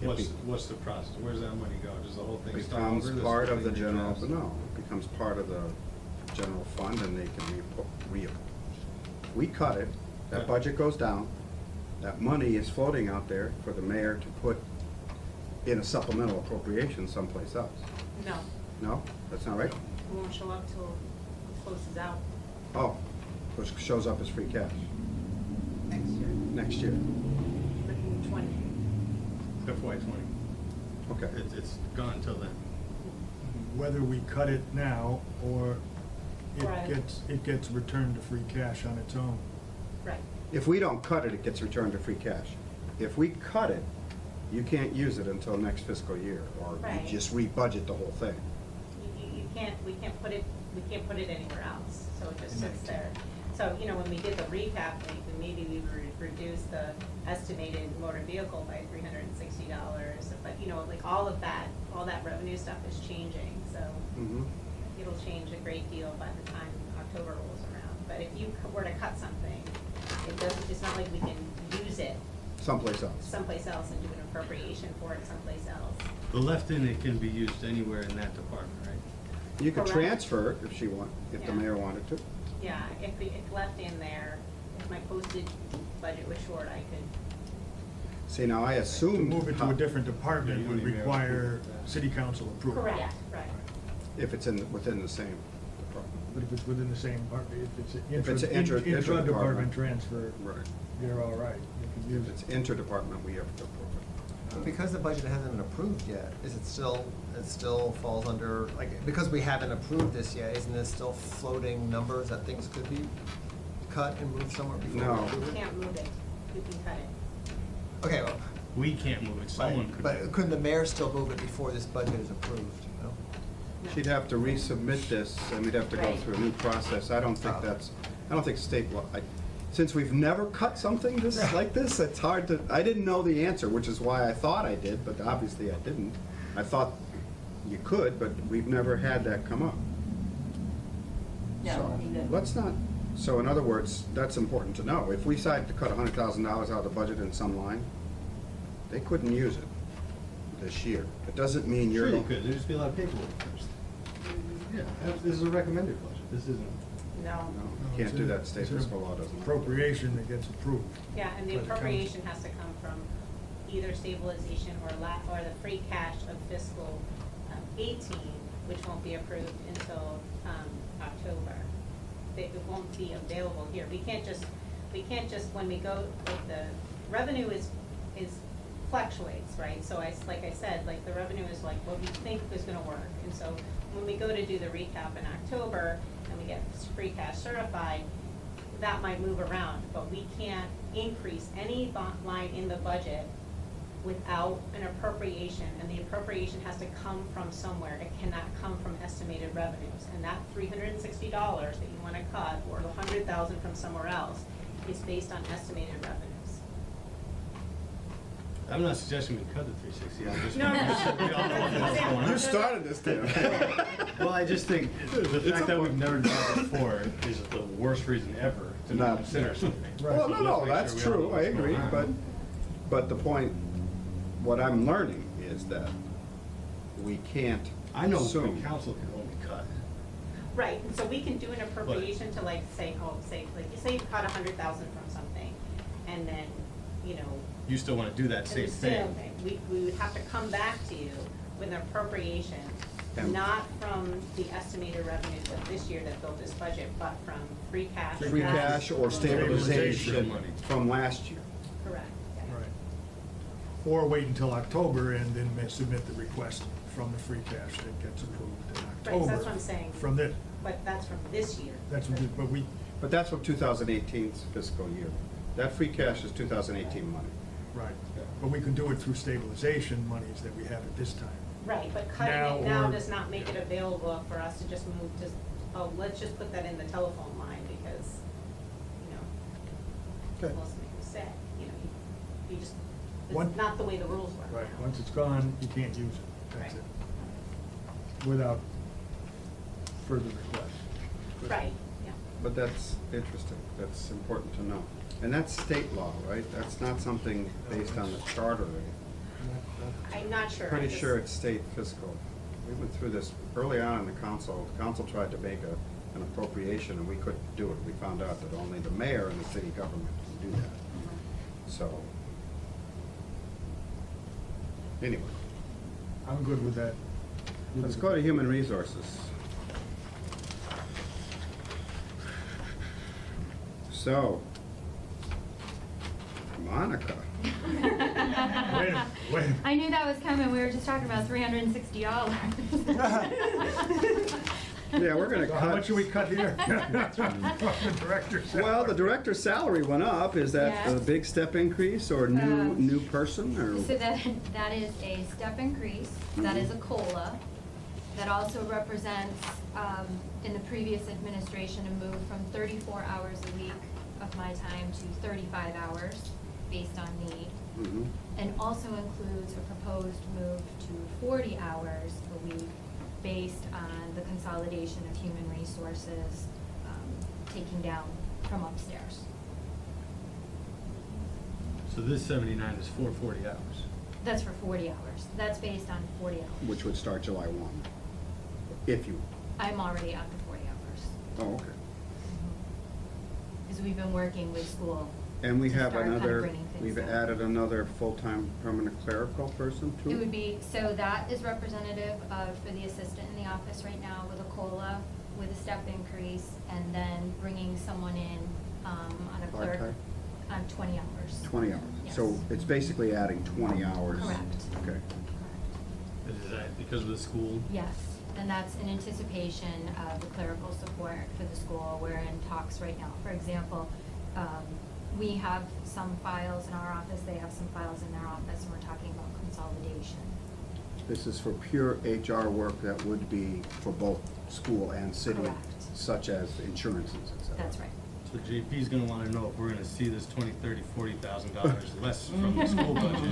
It what's the process? Where does that money go? Does the whole it thing start becomes over? Does part of the something general, adjust? no, it becomes part of the general fund and they can we cut it, that Right. budget goes down, that money is floating out there for the mayor to put in a supplemental appropriation someplace else. No, No, that's not right? it won't show up till it closes out Oh, which shows up as free cash next year, next year. in 20. FY 20. Okay. It's gone until then. Whether we cut it now or Right. it gets returned to free cash on its own. Right. If we don't cut it, it gets returned to free cash. If we cut it, you can't use it until next fiscal year, or Right. you just re-budget the whole thing. You can't, we can't put it anywhere else, so it just sits there. So, you know, when we did the recap, maybe we reduced the estimated motor vehicle by $360, but, you know, like all that revenue stuff is changing, so Mhm. it'll change a great deal by the time October rolls around. But if you were to cut something, it's not like we can use it Someplace else. someplace else and do an appropriation for it someplace else. The left in it can be used anywhere in that department, right? You could Correct. transfer it if if the Yeah. mayor wanted to. Yeah, if left in there, if my postage budget was short, I could, See, now I To assumed. move it to a different Yeah, department you would wouldn't even be able to require approve that. city council approval. correct, right. If it's within the same department. But if it's within the same department, if If it's it's an an intra-department. intra-department transfer, Right. you're all right. You can use If it's it. interdepartment, we have to approve it. But because the budget hasn't been approved yet, it still falls under, like, because we haven't approved this yet, isn't this still floating numbers that things could be cut and moved somewhere before No. we approve You it? can't move it, you can cut it. Okay, well, We can't move it, someone could. but couldn't the mayor still move it before this budget is approved? No? No. She'd have to resubmit this, and we'd have to go Right. through a new process. I don't think state law, since we've never cut something like this, it's hard to, I didn't know the answer, which is why I thought I did, but obviously I didn't. I thought you could, but we've never had that come up. No, So, I mean, let's not, so in other words, that's important to know. If we decide to cut $100,000 out of the budget in some line, they couldn't use it this year. It doesn't mean Sure you're. you could, there'd just be a lot of paperwork first. Yeah, this is a recommended budget, this isn't. No. No, you can't do that, state It's an fiscal law doesn't. allow it. Appropriation that gets approved. Yeah, and the by the council. appropriation has to come from either stabilization or the free cash of fiscal 18, which won't be approved until October. It won't be available here. We can't just, when we go, like, the revenue is fluctuates, right? So like I said, like, the revenue is like what we think is gonna work. And so when we go to do the recap in October and we get free cash certified, that might move around, but we can't increase any line in the budget without an appropriation, and the appropriation has to come from somewhere. It cannot come from estimated revenues. And that $360 that you wanna cut, or the $100,000 from somewhere else, is based on estimated revenues. I'm not suggesting we cut the 360, I'm just. No, no, no. We all know what's going on. You started this, David. Well, I just think the fact that we've never done it before is the worst reason ever to No. not consider something. Well, So no, no, let's make that's sure we all true, know I what's agree, going on. but the point, what I'm learning is that we can't I know the assume. council can only cut. Right, and so we can do an appropriation to like say, say you cut 100,000 from something, and then, you know. You still wanna do that and same the same thing. We would have to come back to you with an appropriation, And- not from the estimated revenues of this year that built this budget, but from free cash. Free cash or stabilization money. from last year. Correct, yeah. Right. Or wait until October and then may submit the request from the free cash that gets approved in Right, October. so that's what I'm saying. From this, But that's from this year. that's what, but we, But that's from 2018's fiscal year. That free cash is 2018 money. right, but we could do it through stabilization monies that we have at this time. Right, but cutting Now it now or- does not make it available for us to just move to, oh, let's just put that in the telephone line because, you know, Okay. most make a mistake, you know, you just, One- it's not the way the rules work. Right, now. once it's gone, you can't use it, that's Right. it. Without further request. Right, yeah. But that's interesting, that's important to know. And that's state law, right? That's not something based on the charter. I'm not sure. I Pretty just- sure it's state fiscal. We went through this early on in the council. The council tried to make an appropriation and we couldn't do it. We found out that only the mayor and the city government can do that. So, anyway, I'm good with that. let's go to human resources. So, Monica. Wait a minute, wait a minute. I knew that was coming, we were just talking about $360. Yeah, we're gonna So cut. how much do we cut here? From the director's Well, the salary. director's salary went up. Is that a Yes. big step increase or new person or? So that is a step increase, that is a COLA. That also represents, in the previous administration, a move from 34 hours a week of my time to 35 hours based on need. Mhm. And also includes a proposed move to 40 hours a week based on the consolidation of human resources, taking down from upstairs. So this 79 is for 40 hours. That's for 40 hours. That's based on 40 hours. Which would start July 1. If you, I'm already at the 40 hours. oh, okay. Because we've been working with school. And we to have start kind of another, bringing things we've down. added another full-time permanent clerical person too? It would be, so that is representative of, for the assistant in the office right now with a COLA, with a step increase, and then bringing someone in, on a clerk. Part-time? On 20 hours. 20 hours. Yes. So it's basically adding 20 hours. Correct. Okay. Correct. Is that because of the school? Yes, and that's in anticipation of the clerical support for the school. We're in talks right now. For example, we have some files in our office, they have some files in their office, and we're talking about consolidation. This is for pure HR work that would be for both school and city, Correct. such as insurances, et cetera. That's right. So JP's gonna wanna know if we're gonna see this $20,000, $30,000, $40,000 less from the school budget.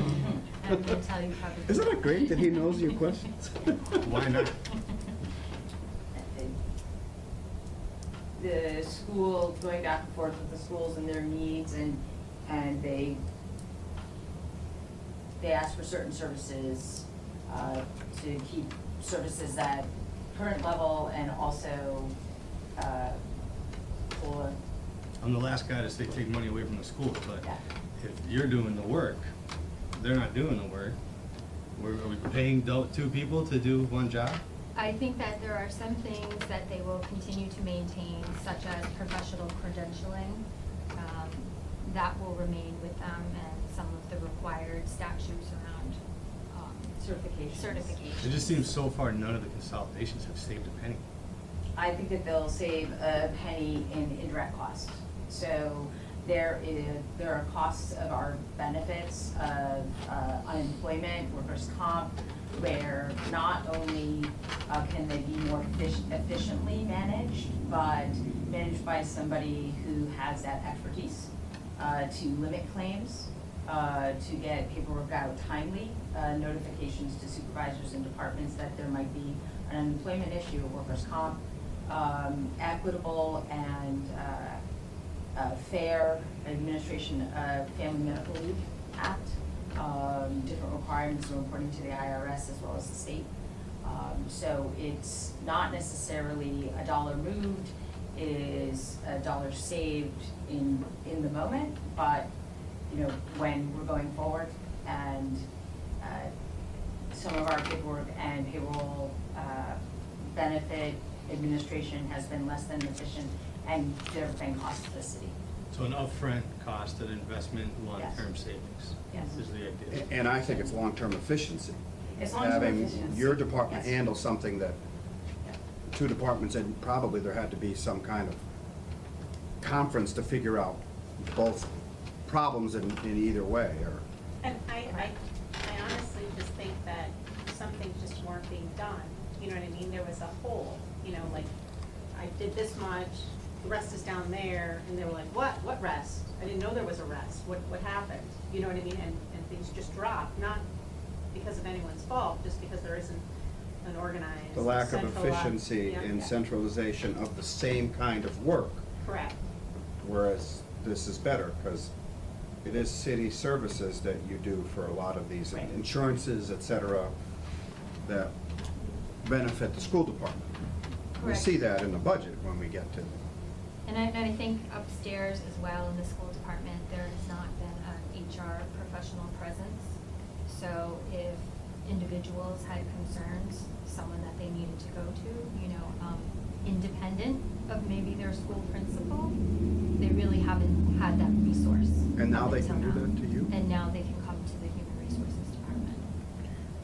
And we'll tell you probably. Isn't it great that he knows your questions? Why not? The school, going back and forth with the schools and their needs, and they ask for certain services, to keep services at current level and also, for, I'm the last guy to say take money away from the school, but Yeah. if you're doing the work, they're not doing the work. Are we paying two people to do one job? I think that there are some things that they will continue to maintain, such as professional credentialing. That will remain with them, and some of the required statutes around certifications. certification. It just seems so far none of the consolidations have saved a penny. I think that they'll save a penny in indirect costs. So there are costs of our benefits, of unemployment, workers' comp, where not only can they be more efficiently managed, but managed by somebody who has that expertise to limit claims, to get paperwork out timely, notifications to supervisors and departments that there might be an unemployment issue, workers' comp, equitable and fair administration of Family Medical Leave Act, different requirements of reporting to the IRS as well as the state. So it's not necessarily a dollar moved, it is a dollar saved in the moment, but, you know, when we're going forward and some of our paperwork and payroll benefit administration has been less than efficient, and there have been costs to the city. So an upfront cost and investment, long-term Yes. savings. Yes. Is the idea. And I think it's long-term efficiency. It's long-term efficiency. Having your department Yes. handle something that Yeah. two departments, and probably there had to be some kind of conference to figure out both problems in either way, or, And I honestly just think that some things just weren't being done, you know what I mean? There was a hole, you know, like, I did this much, the rest is down there, and they were like, what rest? I didn't know there was a rest, what happened? You know what I mean? And things just dropped, not because of anyone's fault, just because there isn't an organized, the lack of centralized- efficiency Yeah. and centralization of the same kind of work. Correct. Whereas this is better, because it is city services that you do for a lot of these Right. insurances, et cetera, that benefit the school department. We Correct. see that in the budget when we get to, And I think upstairs as well in the school department, there has not been an HR professional presence. So if individuals had concerns, someone that they needed to go to, you know, independent of maybe their school principal, they really haven't had that resource. and now up they until can do now. that to you? And now they can come to the Human Resources Department.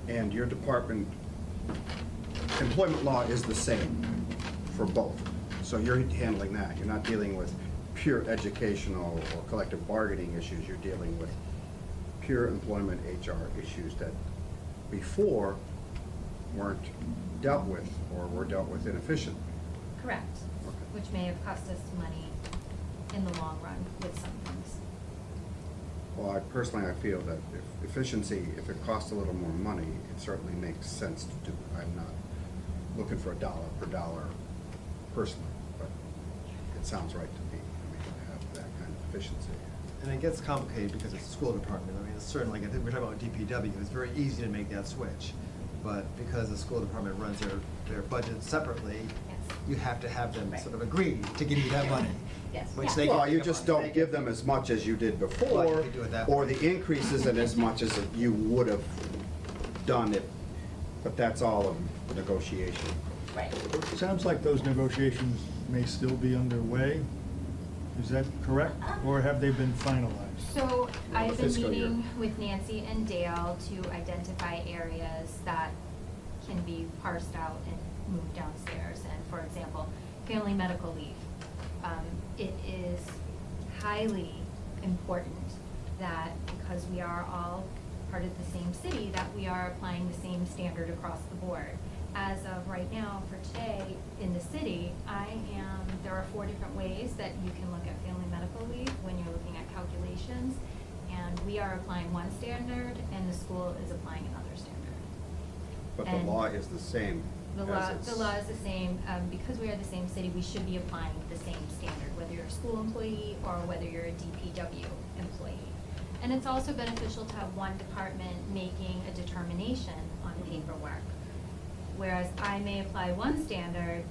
And your department, employment law is the same for both. So you're handling that. You're not dealing with pure educational or collective bargaining issues. You're dealing with pure employment HR issues that before weren't dealt with or were dealt with inefficiently. Correct. Okay. Which may have cost us money in the long run with some things. Well, I feel that if efficiency, if it costs a little more money, it certainly makes sense to do. I'm not looking for a dollar per dollar personally, but it sounds right to me, to have that kind of efficiency. And it gets complicated because it's a school department. I mean, it's certainly, like, I think we're talking about DPW, it's very easy to make that switch. But because the school department runs their budget separately, Yes. you have to have them Right. sort of agree to give you that money. Yes. Which they Well, can you pick just up on. don't give them as much as you did Well, before, you could do it that or way. the increases in as much as you would have done it, but that's all a negotiation. Right. It sounds like those negotiations may still be underway. Is that correct? Or have they been finalized? So I've been fiscal year. meeting with Nancy and Dale to identify areas that can be parsed out and moved downstairs. And for example, family medical leave. It is highly important that because we are all part of the same city, that we are applying the same standard across the board. As of right now, for today, in the city, there are 4 different ways that you can look at family medical leave when you're looking at calculations. And we are applying one standard and the school is applying another standard. But the And law is the same. The as law is the same, because we are the same city, we should be applying the same standard, whether you're a school employee or whether you're a DPW employee. And it's also beneficial to have one department making a determination on paperwork. Whereas I may apply one standard,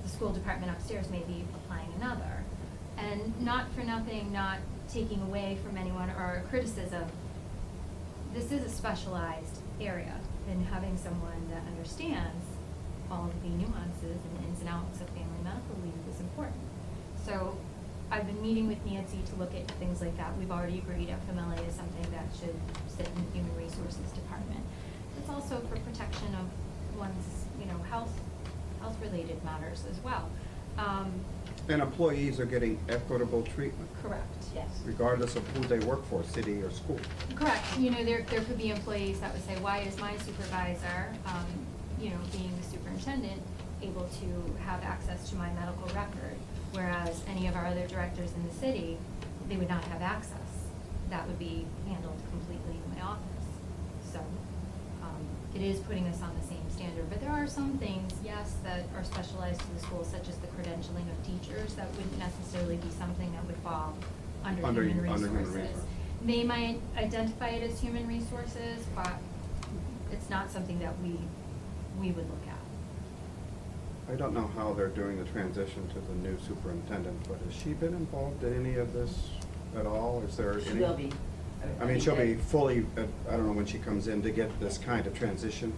the school department upstairs may be applying another. And not for nothing, not taking away from anyone or a criticism, this is a specialized area, and having someone that understands all of the nuances and ins and outs of family medical leave is important. So I've been meeting with Nancy to look at things like that. We've already agreed FMLA is something that should sit in the Human Resources Department. It's also for protection of one's, health-related matters as well. And employees are getting equitable treatment, Correct. Yes. regardless of who they work for, city or school. Correct. You know, there could be employees that would say, why is my supervisor, being the superintendent, able to have access to my medical record? Whereas any of our other directors in the city, they would not have access. That would be handled completely in my office. So, it is putting us on the same standard. But there are some things, yes, that are specialized to the schools, such as the credentialing of teachers, that wouldn't necessarily be something that would fall under Under- human under human resources. resources. They might identify it as human resources, but it's not something that we would look at. I don't know how they're doing the transition to the new superintendent, but has she been involved in any of this at all? Is there any? She will be. I mean, she'll be fully, I don't know when she comes in to get this kind of transition.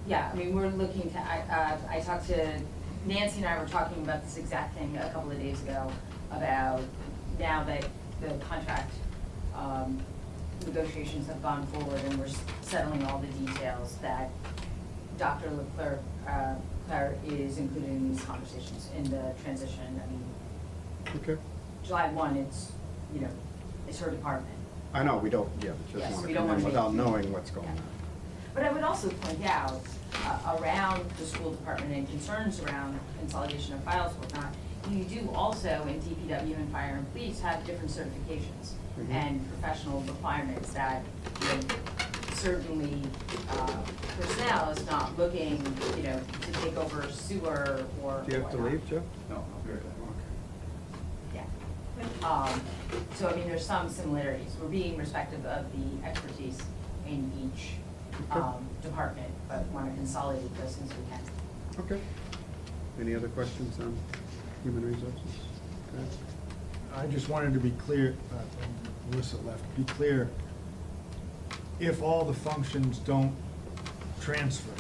Yeah, I mean, we're looking to, I talked to, Nancy and I were talking about this exact thing a couple of days ago, about now that the contract negotiations have gone forward and we're settling all the details, that Dr. Leclerc is included in these conversations in the transition. I mean, Okay. July 1, it's, it's her department. I know, we don't, yeah, just Yes, want we to don't come in wanna without make- knowing what's going Yeah. on. But I would also point out, around the school department and concerns around consolidation of files and whatnot, you do also in DPW and fire and police have different certifications Mhm. and professional requirements that, certainly, personnel is not looking, to take over sewer or Do you have to whatnot. leave, Jeff? No, Okay. Yeah. So, I mean, there's some similarities. We're being respectful of the expertise in each Okay. department, but want to consolidate those things we can. Okay. Any other questions on human resources? Okay. I just wanted to be clear, Melissa left, be clear, if all the functions don't transfer,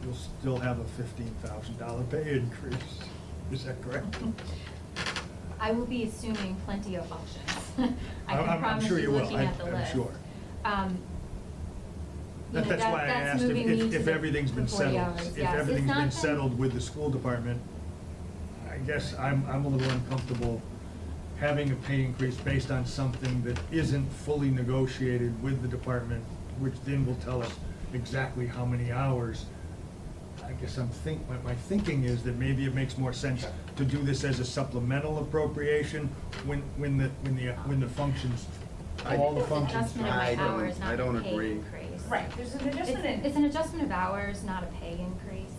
you'll still have a $15,000 pay increase. Is that correct? I will be assuming plenty of functions. I can I'm promise sure you, you will. looking at the I'm list. sure. You know, That's why I that's asked moving me to if the everything's been 40 settled. hours. If Yes, it's everything's not been been- settled with the school department, I guess I'm a little uncomfortable having a pay increase based on something that isn't fully negotiated with the department, which then will tell us exactly how many hours. I guess my thinking is that maybe it makes more sense to do this as a supplemental appropriation when the functions, all the functions. Adjustment of I my don't- hours, I not a don't pay agree. increase. Right, there's an adjustment in. It's an adjustment of hours, not a pay increase,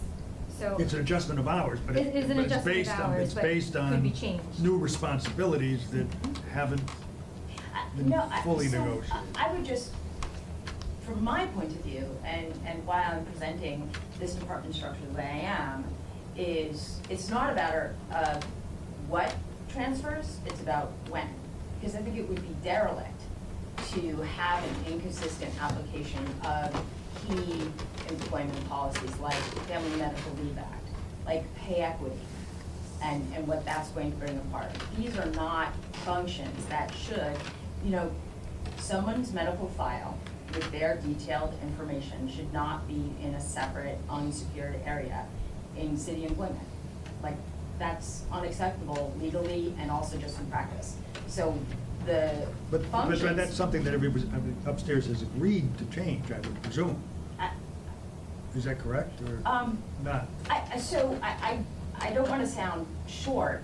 so. It's an adjustment of hours, but It is an but it's adjustment of based on, hours, it's but based could on be changed. new responsibilities that haven't been fully So, negotiated. I would just, from my point of view, and why I'm presenting this department structure the way I am, is it's not about what transfers, it's about when. Because I think it would be derelict to have an inconsistent application of key employment policies like Family Medical Leave Act, like pay equity, and what that's going to bring apart. These are not functions that should, someone's medical file with their detailed information should not be in a separate unsecured area in city employment. Like, that's unacceptable legally and also just in practice. So the But functions. that's something that everybody upstairs has agreed to change, I would presume. I- Is that correct, or not? I don't want to sound short.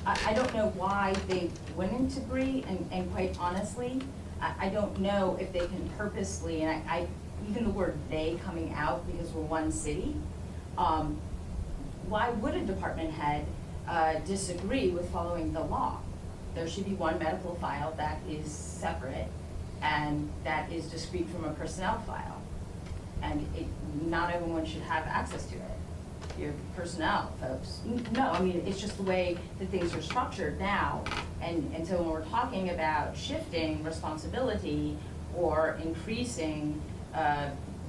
I don't know why they wouldn't agree, and quite honestly, I don't know if they can purposely, and even the word "they" coming out because we're one city, why would a department head disagree with following the law? There should be one medical file that is separate and that is discrete from a personnel file. And not everyone should have access to it. Your personnel folks. No, I mean, it's just the way that things are structured now. And so when we're talking about shifting responsibility or increasing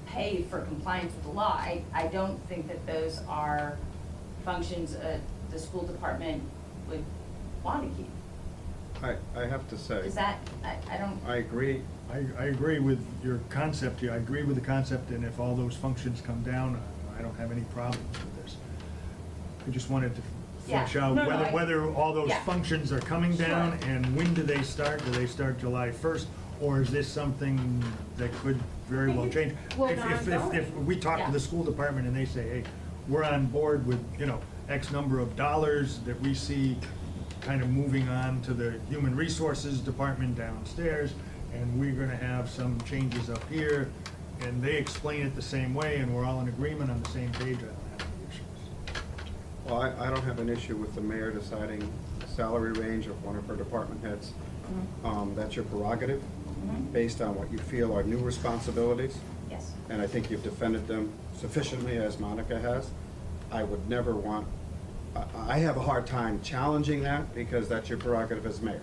pay for compliance with the law, I don't think that those are functions the school department would want to keep. I have to say. Is that, I don't. I agree. I agree with your concept here, I agree with the concept, and if all those functions come down, I don't have any problems with this. I just wanted to Yeah. flesh out No, no, whether all those yeah. functions are coming down, Sure. and when do they start? Do they start July 1st? Or is this something that could very well change? Well, If we talk to Yeah. the school department and they say, hey, we're on board with, X number of dollars that we see kind of moving on to the human resources department downstairs, and we're gonna have some changes up here, and they explain it the same way, and we're all in agreement on the same page, I don't have any issues. Well, I don't have an issue with the mayor deciding the salary range of one of her department heads. That's your prerogative, Mhm. based on what you feel are new responsibilities. Yes. And I think you've defended them sufficiently, as Monica has. I would never want, I have a hard time challenging that, because that's your prerogative as mayor.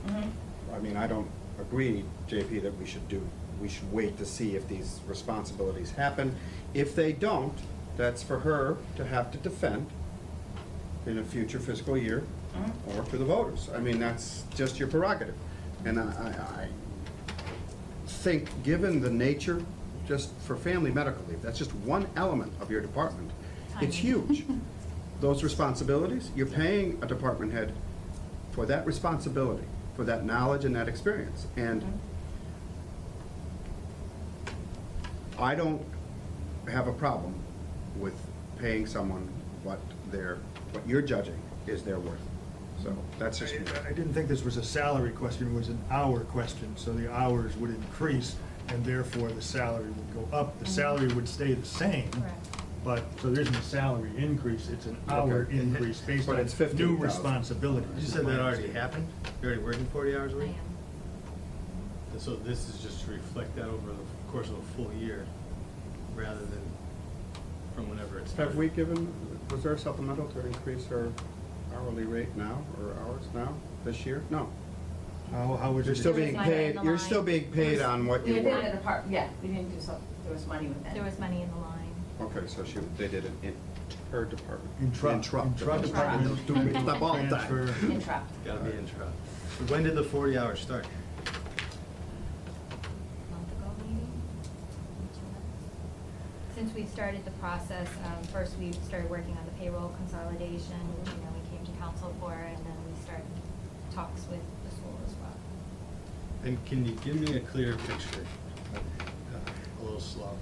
Mhm. I mean, I don't agree, JP, that we should wait to see if these responsibilities happen. If they don't, that's for her to have to defend in a future fiscal year, Mhm. or to the voters. I mean, that's just your prerogative. And I think, given the nature, just for family medical leave, that's just one element of your department. It's Tiny. huge. Those responsibilities, you're paying a department head for that responsibility, for that knowledge and that experience. And I don't have a problem with paying someone what you're judging is their worth. So that's just me. I didn't think this was a salary question, it was an hour question, so the hours would increase, and therefore the salary would go up. The salary would stay the same, Correct. but, so there isn't a salary increase, it's an hour Okay. increase based But on it's new 15,000. responsibilities. You said that already happened? You're already working 40 hours a I week? am. And so this is just to reflect that over the course of a full year, rather than from whenever it started. Have we given, was there a supplemental to increase our hourly rate now, or hours now, this year? No. How was You're it? still There was being money in paid, the you're line. still being paid on what We you did work. it apart, yeah, we didn't do so, there was money with that. There was money in the line. Okay, so they did it in her department. Intra department. department. Those two mixed up all the time. Transfer. Intra. Gotta be in trial. When did the 40 hours start? Month ago, maybe? 2 months. Since we started the process, first we started working on the payroll consolidation, which, we came to council for, and then we started talks with the school as well. And can you give me a clearer picture, a little slow,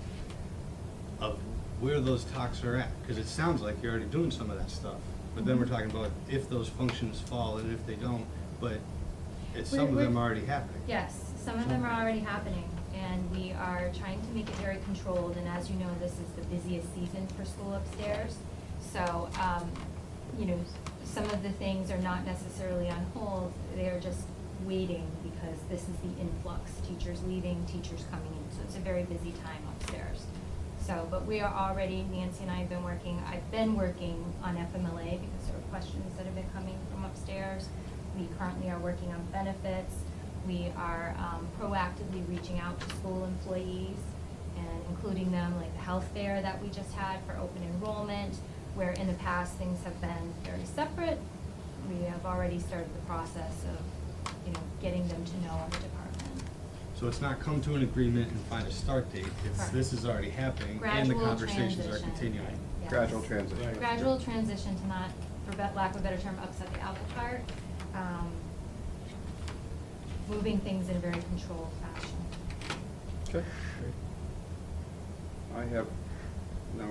of where those talks are at? Because it sounds like you're already doing some of that stuff, but then we're talking about if those functions fall and if they don't, but some of them are already happening. Yes, some of them are already happening, and we are trying to make it very controlled, and as you know, this is the busiest season for school upstairs. So, some of the things are not necessarily on hold, they are just waiting because this is the influx, teachers leaving, teachers coming in, so it's a very busy time upstairs. So, but we are already, Nancy and I have been working, I've been working on FMLA because there are questions that have been coming from upstairs. We currently are working on benefits. We are proactively reaching out to school employees and including them, like the health fair that we just had for open enrollment, where in the past things have been very separate. We have already started the process of, getting them to know our department. So it's not come to an agreement and find a start date, it's, Correct. this is already happening and the Gradual conversations are transition. continuing. Yes. Gradual transition. Right. Gradual transition to not, for lack of a better term, upset the apple cart. Moving things in a very controlled fashion. Okay. I have no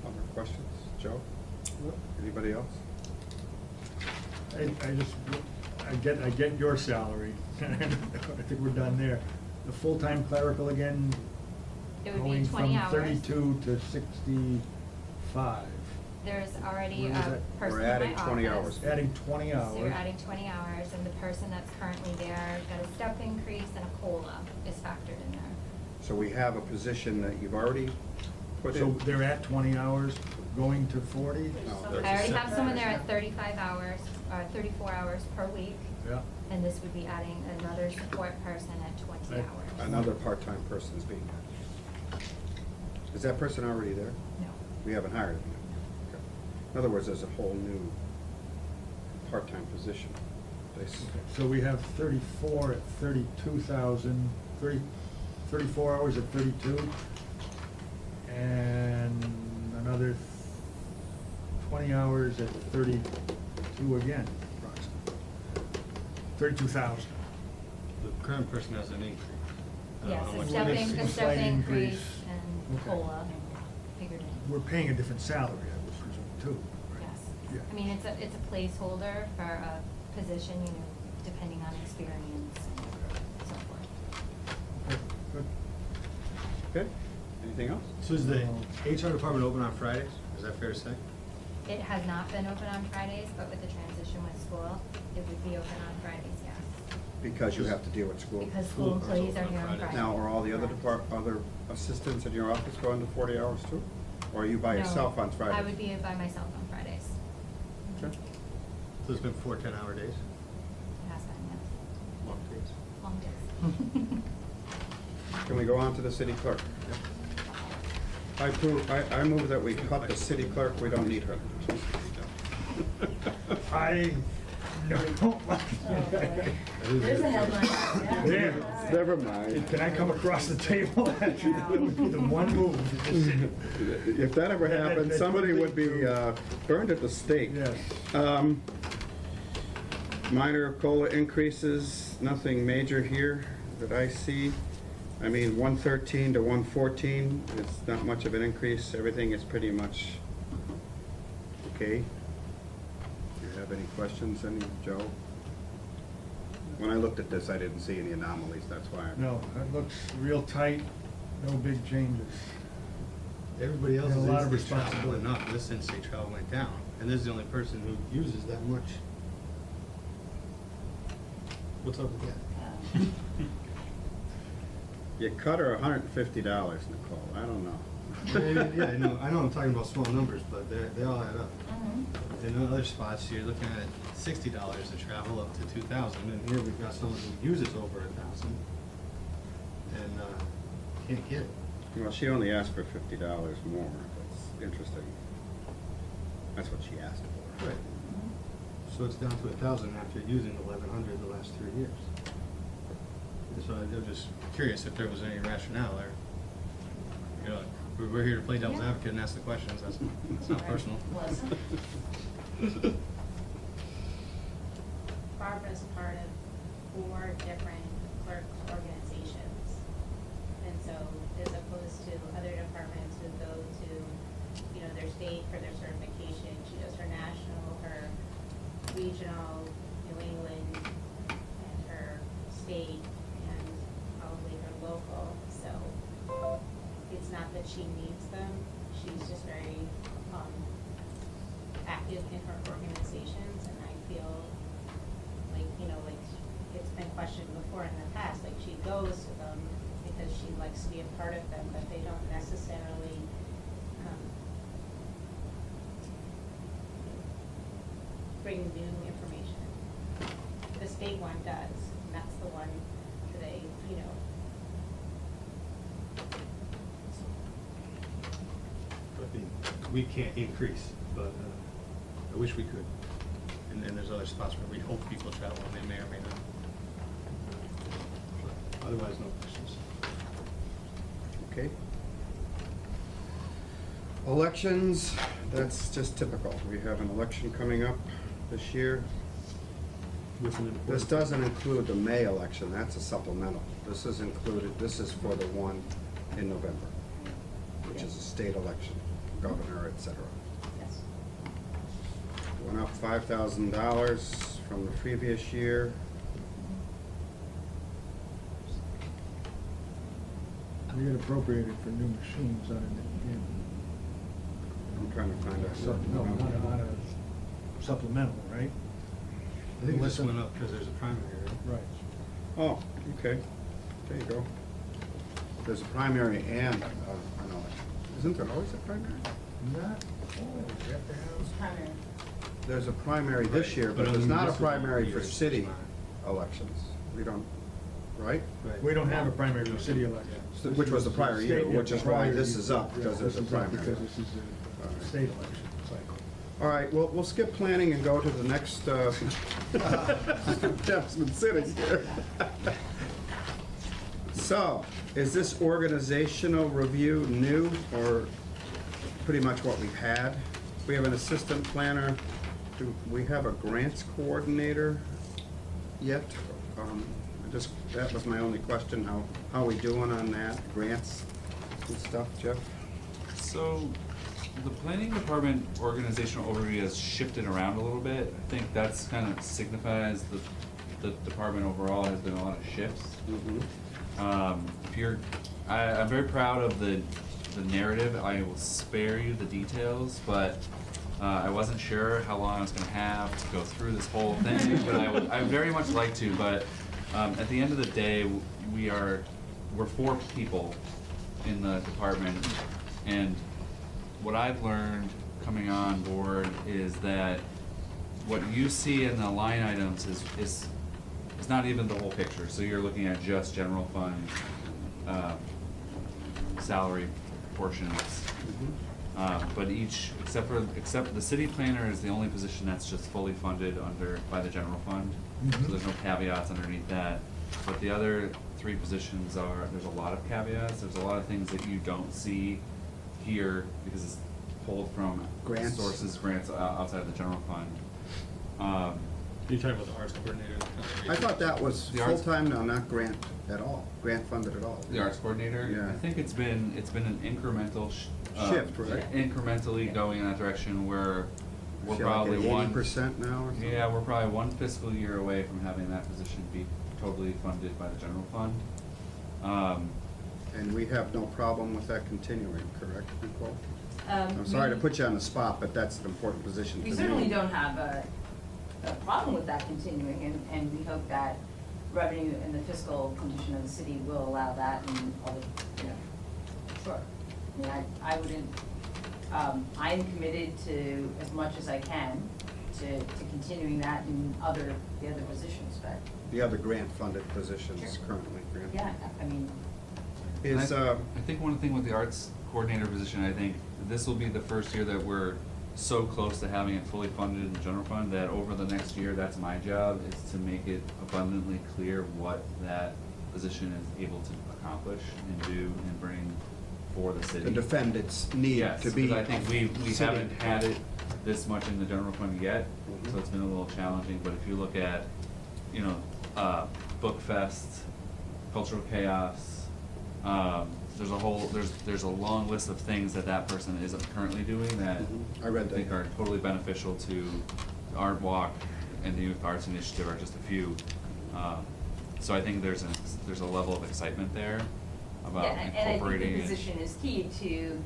other questions. Joe? Anybody else? I get your salary. I think we're done there. The full-time clerical again, It would be going 20 hours. from 32 to 65. There's already Where is a that? person We're in my adding 20 office. hours. Adding 20 hours. So you're adding 20 hours, and the person that's currently there got a step increase and a COLA is factored in there. So we have a position that you've already put So in. they're at 20 hours, going to 40? No, I there's a already have separate- someone there at 35 hours, 34 hours per week, Yeah. and this would be adding another support person at 20 Right. hours. Another part-time person's being added. Is that person already there? No. We haven't hired him yet. Okay. In other words, there's a whole new part-time position. They s- So we have 34 at 32,000, 34 hours at 32, and another 20 hours at 32 again, approximately. 32,000. The current person has an increase. I don't know Yes, how a much it stepping, is. a Slight step increase. increase and Okay. COLA figured in. We're paying a different salary, I would presume, too. right? Yes. Yeah. I mean, it's a placeholder for a position, you know, depending on experience and so forth. Okay, good. Good? Anything else? So is the HR department open on Fridays? Is that fair to say? It has not been open on Fridays, but with the transition with school, it would be open on Fridays, yes. Because you have to deal with school. Because School school is employees are open on here on Fridays. Fridays. Now, are all the other Correct. other assistants in your office going to 40 hours too? Or are you by No, yourself on Fridays? I would be by myself on Fridays. Okay. So it's been 4 10-hour days? It has been, yes. Long days? Long days. Can we go on to the city clerk? I move that we cut the city clerk, we don't need her. I don't like There's a headline, yeah. Yeah. Never mind. Can I come across the table? That would be the one move. If that ever That- happened, that somebody would would be lead to- burned at the stake. Yes. Minor COLA increases, nothing major here that I see. I mean, 113 to 114, it's not much of an increase. Everything is pretty much okay. Do you have any questions, Joe? When I looked at this, I didn't see any anomalies, that's why. No, that looks real tight, no big changes. Everybody else And a is lot of in-state travel responsibility. went up, this in-state travel went down, and this is the only person who uses that much. What's up with that? You cut her $150, Nicole, I don't know. Yeah, I know I'm talking about small numbers, but they all add up. Mhm. In other spots, you're looking at $60 to travel up to 2,000, and here we've got someone who uses over 1,000 and can't get it. Well, she only asked for $50 more, that's interesting. That's what she asked for. Right. So it's down to 1,000 after using 1,100 the last 3 years. And so I'm just curious if there was any rationale or, you know, we're here to play devil's Yeah. advocate and ask the questions, that's not Right. personal. Was. Barbara's part of 4 different clerk organizations. And so as opposed to other departments who go to, you know, their state for their certification, she does her national, her regional, New England, and her state, and probably her local. So it's not that she needs them, she's just very, active in her organizations, and I feel like, you know, like, it's been questioned before in the past, like, she goes to them because she likes to be a part of them, but they don't necessarily, bring new information. The state one does, and that's the one that they, you know, We can't increase, but I wish we could. And there's other spots where we hope people travel and they may or may not. Otherwise, no questions. Okay. Elections, that's just typical. We have an election coming up this year. With an important- This doesn't include the May election, that's a supplemental. This is included, this is for the one in November, which is a state election, governor, et cetera. Yes. Went up $5,000 from the previous year. We had appropriated for new machines on it. I'm trying to find out. No, on a supplemental, right? I think this Listen. went up because there's a primary, right? Right. Oh, okay, there you go. There's a primary and an election. Isn't there always a primary? Not always, you have to It's have. primary. There's a primary this Right, year, but but I there's mean, not a this is one primary year, for it's city not. elections. We don't, right? We don't have a primary for city election. So which was the prior year, State, yeah, which is why prior this year. is up, Yeah, because there's a this is up primary. Because this is All a right. state election cycle. All right, well, we'll skip planning and go to the next, Jeff's been sitting here. So, is this organizational review new, or pretty much what we've had? We have an assistant planner. Do we have a grants coordinator yet? That was my only question, how we doing on that, grants and stuff, Jeff? So, the planning department organizational overview has shifted around a little bit. I think that's kind of signifies the department overall has been a lot of shifts. Mm-hmm. I'm very proud of the narrative. I will spare you the details, but I wasn't sure how long I was gonna have to go through this whole thing, but I would very much like to, but at the end of the day, we're 4 people in the department, and what I've learned coming on board is that what you see in the line items is not even the whole picture. So you're looking at just general fund, salary portions. But except the city planner is the only position that's just fully funded by the general fund. So there's no caveats underneath that. But the other 3 positions there's a lot of caveats. There's a lot of things that you don't see here because it's pulled from Grants. grants outside of the general fund. You're talking about the arts coordinator? I thought that was The arts- full-time now, not grant at all, grant funded at all. The arts coordinator? Yeah. I think it's been an incremental Shift, right? incrementally going in that direction where we're Is she probably like at 80% now or something? Yeah, we're probably 1 fiscal year away from having that position be totally funded by the general fund. And we have no problem with that continuing, correct, Nicole? I'm We- sorry to put you on the spot, but that's an important position to me. We certainly don't have a problem with that continuing, and we hope that revenue and the fiscal condition of the city will allow that and all the, sure. I mean, I wouldn't, I'm committed to, as much as I can, to continuing that in the other positions, but, The other grant-funded positions Sure. currently, grant. yeah, I mean, Is, I think one thing with the arts coordinator position, I think this will be the first year that we're so close to having it fully funded in the general fund that over the next year, that's my job, is to make it abundantly clear what that position is able to accomplish and do and bring for the city. to defend its need Yes, to be. 'cause I think we city. haven't had it this much in the general fund yet, Mhm. so it's been a little challenging, but if you look at, Book Fest, Cultural Chaos, there's a long list of things that person isn't currently doing that Mhm. I read that. think are totally beneficial to the Art Walk and the Youth Arts Initiative are just a few. So I think there's a level of excitement there about yeah, and I think incorporating the it. position is key to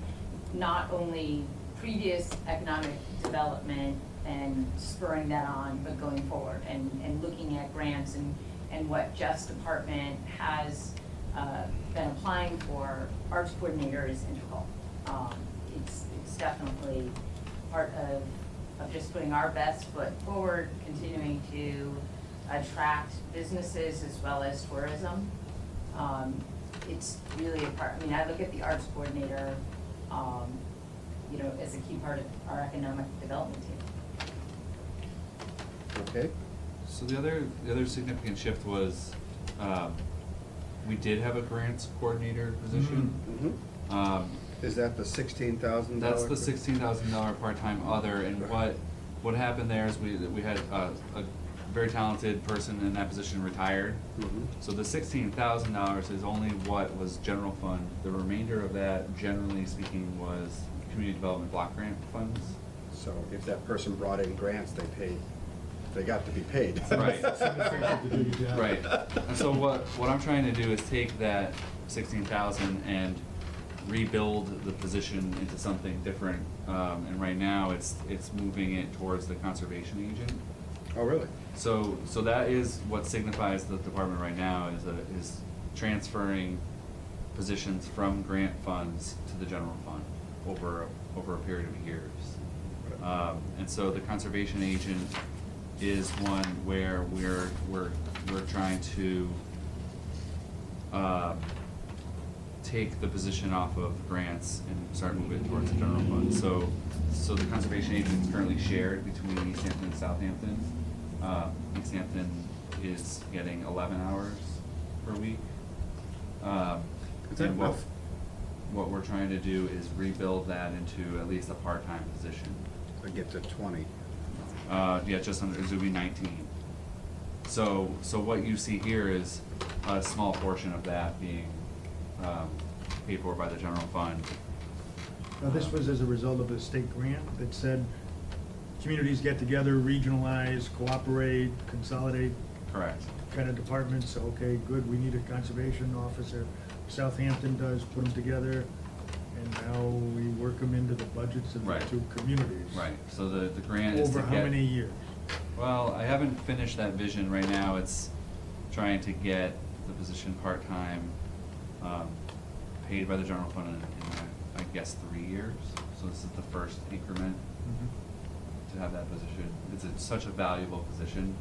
not only previous economic development and spurring that on, but going forward and looking at grants and what Jeff's department has been applying for. Arts coordinator is integral. It's definitely part of just putting our best foot forward, continuing to attract businesses as well as tourism. It's really a part, I mean, I look at the arts coordinator, as a key part of our economic development team. Okay, So the other significant shift was, we did have a grants coordinator position. mhm. Is that the $16,000? That's the $16,000 part-time other, and what happened there is we had a very talented person in that position retired. Mhm. So the $16,000 is only what was general fund. The remainder of that, generally speaking, was community development block grant funds. So if that person brought in grants, they got to be paid. Right. To do your job. Right, and so what I'm trying to do is take that 16,000 and rebuild the position into something different. And right now, it's moving it towards the conservation agent. Oh, really? So that is what signifies the department right now is transferring positions from grant funds to the general fund over a period of years. And so the conservation agent is one where we're trying to take the position off of grants and start moving towards the general fund. So the conservation agent is currently shared between East Hampton and Southampton. East Hampton is getting 11 hours per week. Is that And enough? what we're trying to do is rebuild that into at least a part-time position. get to 20. Yeah, just under, it would be 19. So what you see here is a small portion of that being paid for by the general fund. Now, this was as a result of a state grant that said communities get together, regionalize, cooperate, consolidate Correct. kind of departments. So, okay, good, we need a conservation officer. Southampton does, put them together, and now we work them into the budgets of the Right. two communities. Right, so the grant is to Over get. how many years? Well, I haven't finished that vision right now. It's trying to get the position part-time, paid by the general fund in I guess 3 years. So this is the first increment to have that position. Such a valuable position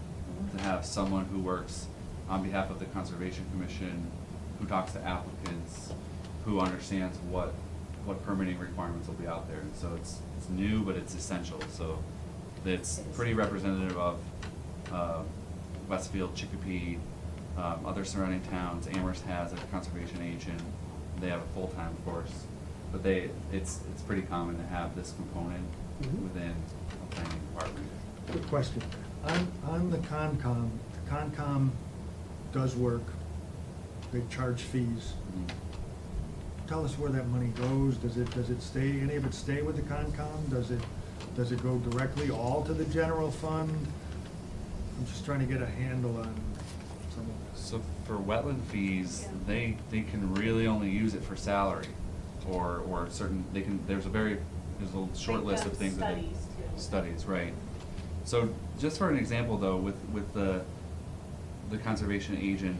to have someone who works on behalf of the Conservation Commission, who talks to applicants, who understands what permitting requirements will be out there. And so it's new, but it's essential. So it's pretty representative of Westfield, Chicopee, other surrounding towns. Amherst has a conservation agent. They have a full-time force, but it's pretty common to have this component within a planning department. Good question. On the Concom does work, they charge fees. Tell us where that money goes. Does it stay, any of it stay with the Concom? Does it go directly all to the general fund? I'm just trying to get a handle on some of this. So for wetland fees, they can really only use it for salary, or certain, there's a short They've list of done things that they. studies, too. Studies, right. So just for an example though, with the conservation agent,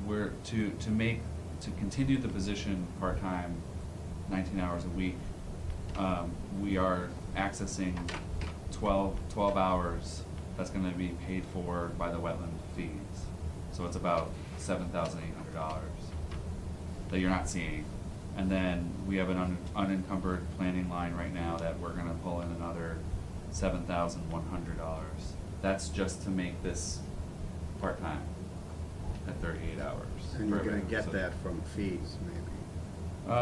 we're to continue the position part-time, 19 hours a week, we are accessing 12 hours that's gonna be paid for by the wetland fees. So it's about $7,800 that you're not seeing. And then we have an unencumbered planning line right now that we're gonna pull in another $7,100. That's just to make this part-time at 38 hours. And you're gonna per get so- that from fees, maybe.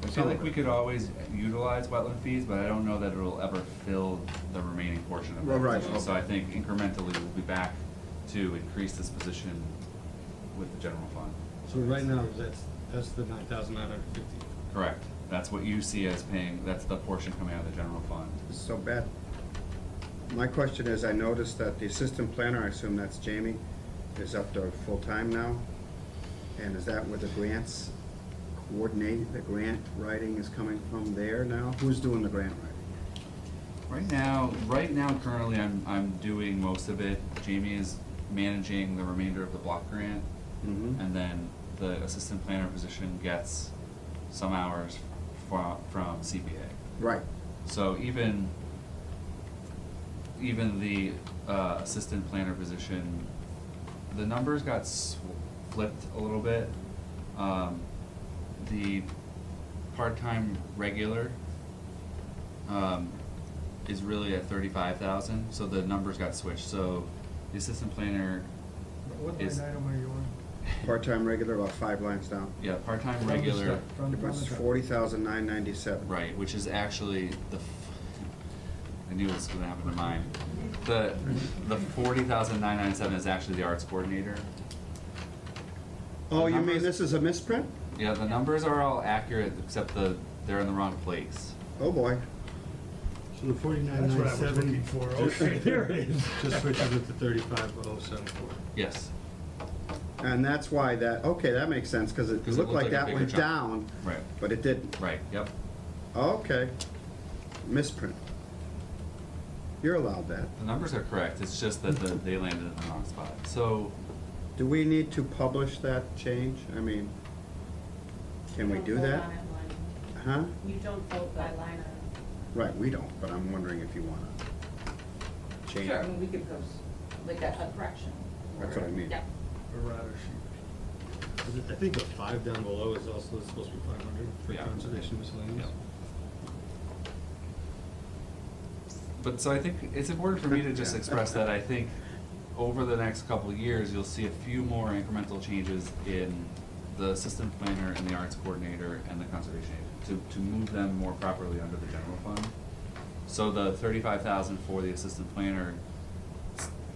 I feel like we could always utilize wetland fees, but I don't know that it'll ever fill the remaining portion of Well, that right, position. So okay. I think incrementally we'll be back to increase this position with the general fund. So right now, that's the 9,950. Correct. That's what you see as paying, that's the portion coming out of the general fund. So bad. My question is, I noticed that the assistant planner, I assume that's Jamie, is up to full-time now? And is that where the grants the grant writing is coming from there now? Who's doing the grant writing? Right now, currently, I'm doing most of it. Jamie is managing the remainder of the block grant. Mhm. And then the assistant planner position gets some hours from CPA. Right. So even the assistant planner position, the numbers got flipped a little bit. The part-time regular is really at 35,000, so the numbers got switched. So the assistant planner What is. line item are you on? Part-time regular, about 5 lines down. Yeah, part-time From the regular. start, from the It's top. 40,997. Right, which is actually I knew this was gonna happen to mine. The 40,997 is actually the arts coordinator. Oh, you mean Numbers- this is a misprint? Yeah, the numbers are all accurate, except they're in the wrong place. Oh, boy. So the That's what I was 49,997. looking for. Okay, there it is. Just switches it to 35,074. Yes. And that's why okay, that makes sense, because it 'Cause it looked like a that bigger went chunk. down, Right, but it didn't. right, yep. Okay. Misprint. You're allowed that. The numbers are correct, it's just that they landed in the wrong spot. So, Do we need to publish that change? I mean, can we do that? Huh? You don't vote by line item. Right, we don't, but I'm wondering if you wanna change Sure, I it. mean, we could post like a correction. That's what I mean. Yep. Errata sheet. I think the 5 down below is also supposed to be 500 for Yeah. conservation miscellaneous. but so I think it's important for me to just Yeah. express that I think over the next couple of years, you'll see a few more incremental changes in the assistant planner and the arts coordinator and the conservation agent to move them more properly under the general fund. So the 35,000 for the assistant planner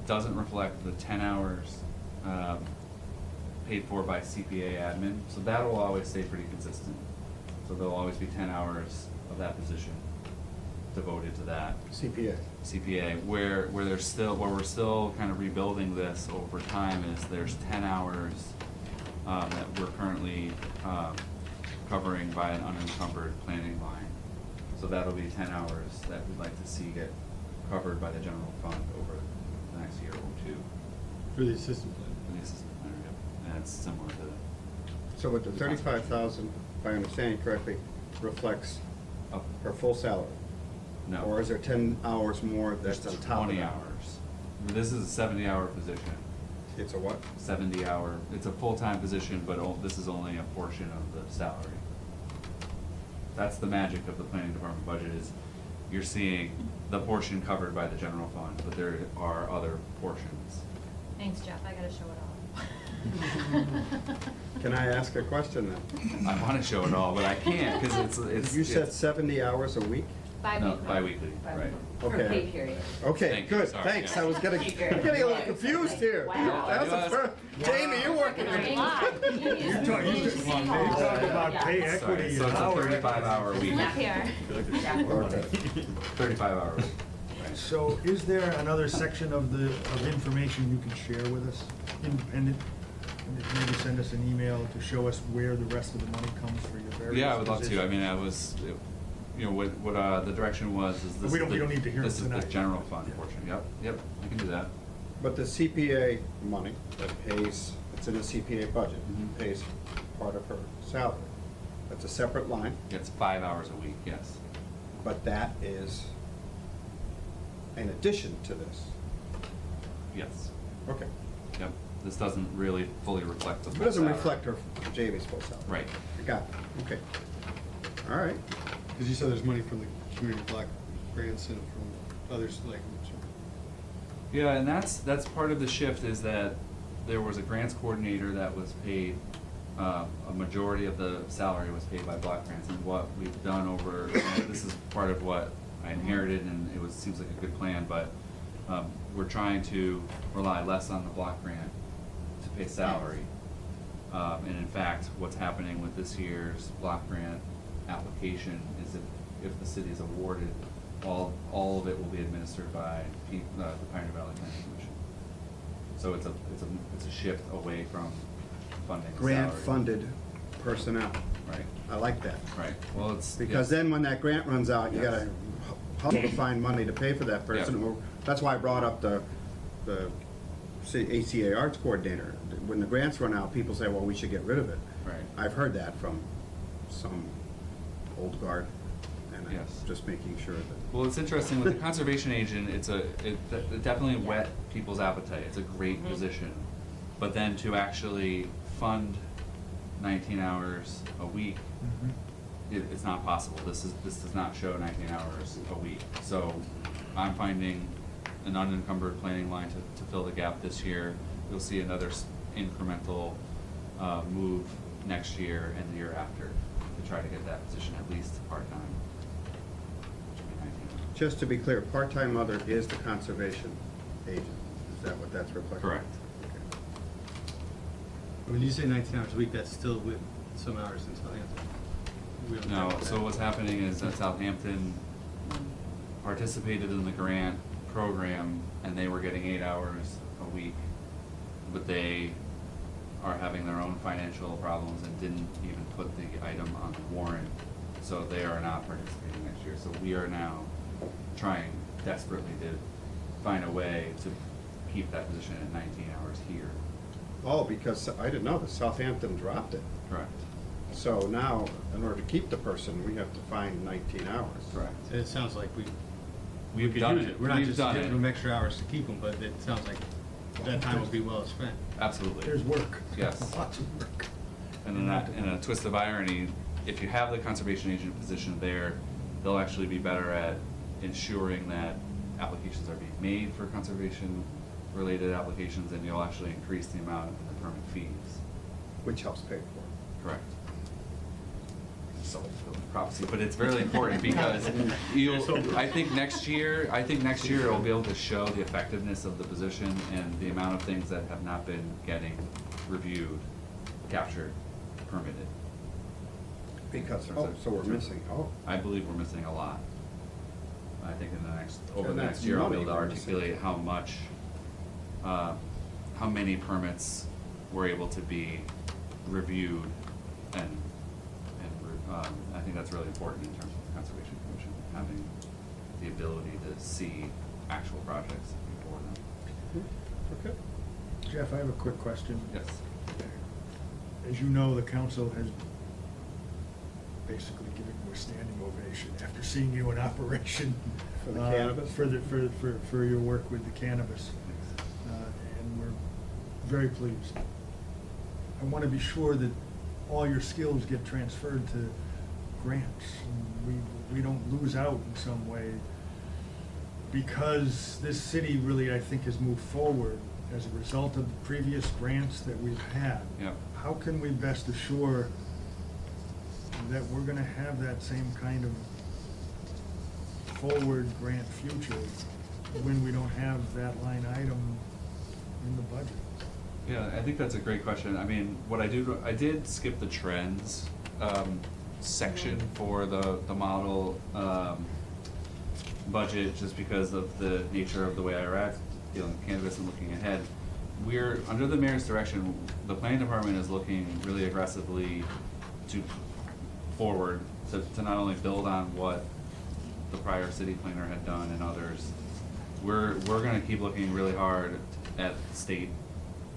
doesn't reflect the 10 hours paid for by CPA admin, so that will always stay pretty consistent. So there'll always be 10 hours of that position devoted to that. CPA. CPA, where we're still kind of rebuilding this over time is there's 10 hours that we're currently covering by an unencumbered planning line. So that'll be 10 hours that we'd like to see get covered by the general fund over the next year or two For the assistant plan. for the assistant planner, yep. And it's similar to So with the 35,000, if I understand you correctly, reflects up, her full salary? no. Or is there 10 hours more that's on There's top of 20 that? hours. This is a 70-hour position. It's a what? 70-hour, it's a full-time position, but this is only a portion of the salary. That's the magic of the planning department budget is you're seeing the portion covered by the general fund, but there are other portions. Thanks, Jeff, I gotta show it all. Can I ask a question then? I wanna show it all, but I can't, cause it's. You said it's- 70 hours a week? Bi-weekly. No, bi-weekly, right. For Okay. pay period. Okay, Thank you, good, sorry, thanks. yeah. I was getting, I'm getting a little confused here. Wow. That's the first, Jamie, you're working. Great. You're talking about pay Yeah. equity So and it's a hours. 35-hour week. Look here. Okay. 35 hours. Right. So is there another section of information you can share with us, independent? Maybe send us an email to show us where the rest of the money comes for your various Yeah, I would love to. I positions? mean, what the direction was is this. We don't need to hear This it is the tonight. general fund portion. Yep, I can do that. But the CPA money that pays, it's in the CPA budget, Mhm. pays part of her salary. That's a separate line, It's 5 hours a week, yes. but that is in addition to this. Yes. Okay. Yep. This doesn't really fully reflect the It full doesn't salary. reflect her, Jamie's full salary. Right. I got it, okay. All right. Because you said there's money from the community block grants and from others like. Yeah, and that's part of the shift is that there was a grants coordinator that was paid, a majority of the salary was paid by block grants. And what we've done over, this is part of what I inherited and seems like a good plan, but we're trying to rely less on the block grant to pay salary. And in fact, what's happening with this year's block grant application is if the city is awarded, all of it will be administered by the Pioneer Valley Planning Commission. So it's a shift away from funding the salary. Grant-funded personnel. Right, I like that. right. Well, it's. Because then when that grant runs out, you Yes. gotta hustle to find money to pay for that person. Yeah. That's why I brought up the ACA Arts Coordinator. When the grants run out, people say, well, we should get rid of it. Right. I've heard that from some old guard, and I'm Yes. just making sure that. Well, it's interesting with the conservation agent. It definitely whet people's appetite. It's a great position, but then to actually fund 19 hours a week, Mhm. it's not possible. This does not show 19 hours a week. So I'm finding an unencumbered planning line to fill the gap this year. You'll see another incremental move next year and the year after to try to get that position at least part-time. Which would be 19 hours. Just to be clear, part-time mother is the conservation agent. Is that what that's reflecting? Correct. Okay. When you say 19 hours a week, that's still with some hours in Southampton. We don't No, count so that. what's happening is that Southampton participated in the grant program and they were getting 8 hours a week, but they are having their own financial problems and didn't even put the item on the warrant, so they are not participating next year. So we are now trying desperately to find a way to keep that position at 19 hours here. Oh, because I didn't know that Southampton dropped it. Correct. So now, in order to keep the person, we have to find 19 hours. Correct. And it sounds like we We've could done use it. We're not We've just done giving it. them extra hours to keep them, but it sounds like that time will be well spent. Absolutely. There's work. Yes. Lots of work. And in a twist of irony, if you have the conservation agent position there, they'll actually be better at ensuring that applications are being made for conservation-related applications, and you'll actually increase the amount of the permit fees. Which helps pay for it. Correct. self-fulfilling prophecy, but it's really important because I think next year it will be able to show the effectiveness of the position and the amount of things that have not been getting reviewed, captured, permitted. Because, so we're missing, I believe we're missing a lot. I think over And the that's next year, I'll be money able to we're missing. articulate how much, how many permits were able to be reviewed and I think that's really important in terms of the Conservation Commission, having the ability to see actual projects before them. okay. Jeff, I have a quick question. Yes. As you know, the council has basically given you a standing ovation after seeing you in operation. For the cannabis? For your work with the cannabis. And we're very pleased. I want to be sure that all your skills get transferred to grants. And we don't lose out in some way, because this city really, I think, has moved forward as a result of the previous grants that we've had. Yep. How can we best assure that we're gonna have that same kind of forward grant future when we don't have that line item in the budget? Yeah, I think that's a great question. I mean, I did skip the trends section for the model budget just because of the nature of the way Iraq dealing with cannabis and looking ahead. We're, under the mayor's direction, the planning department is looking really aggressively to forward, to not only build on what the prior city planner had done and others. We're gonna keep looking really hard at state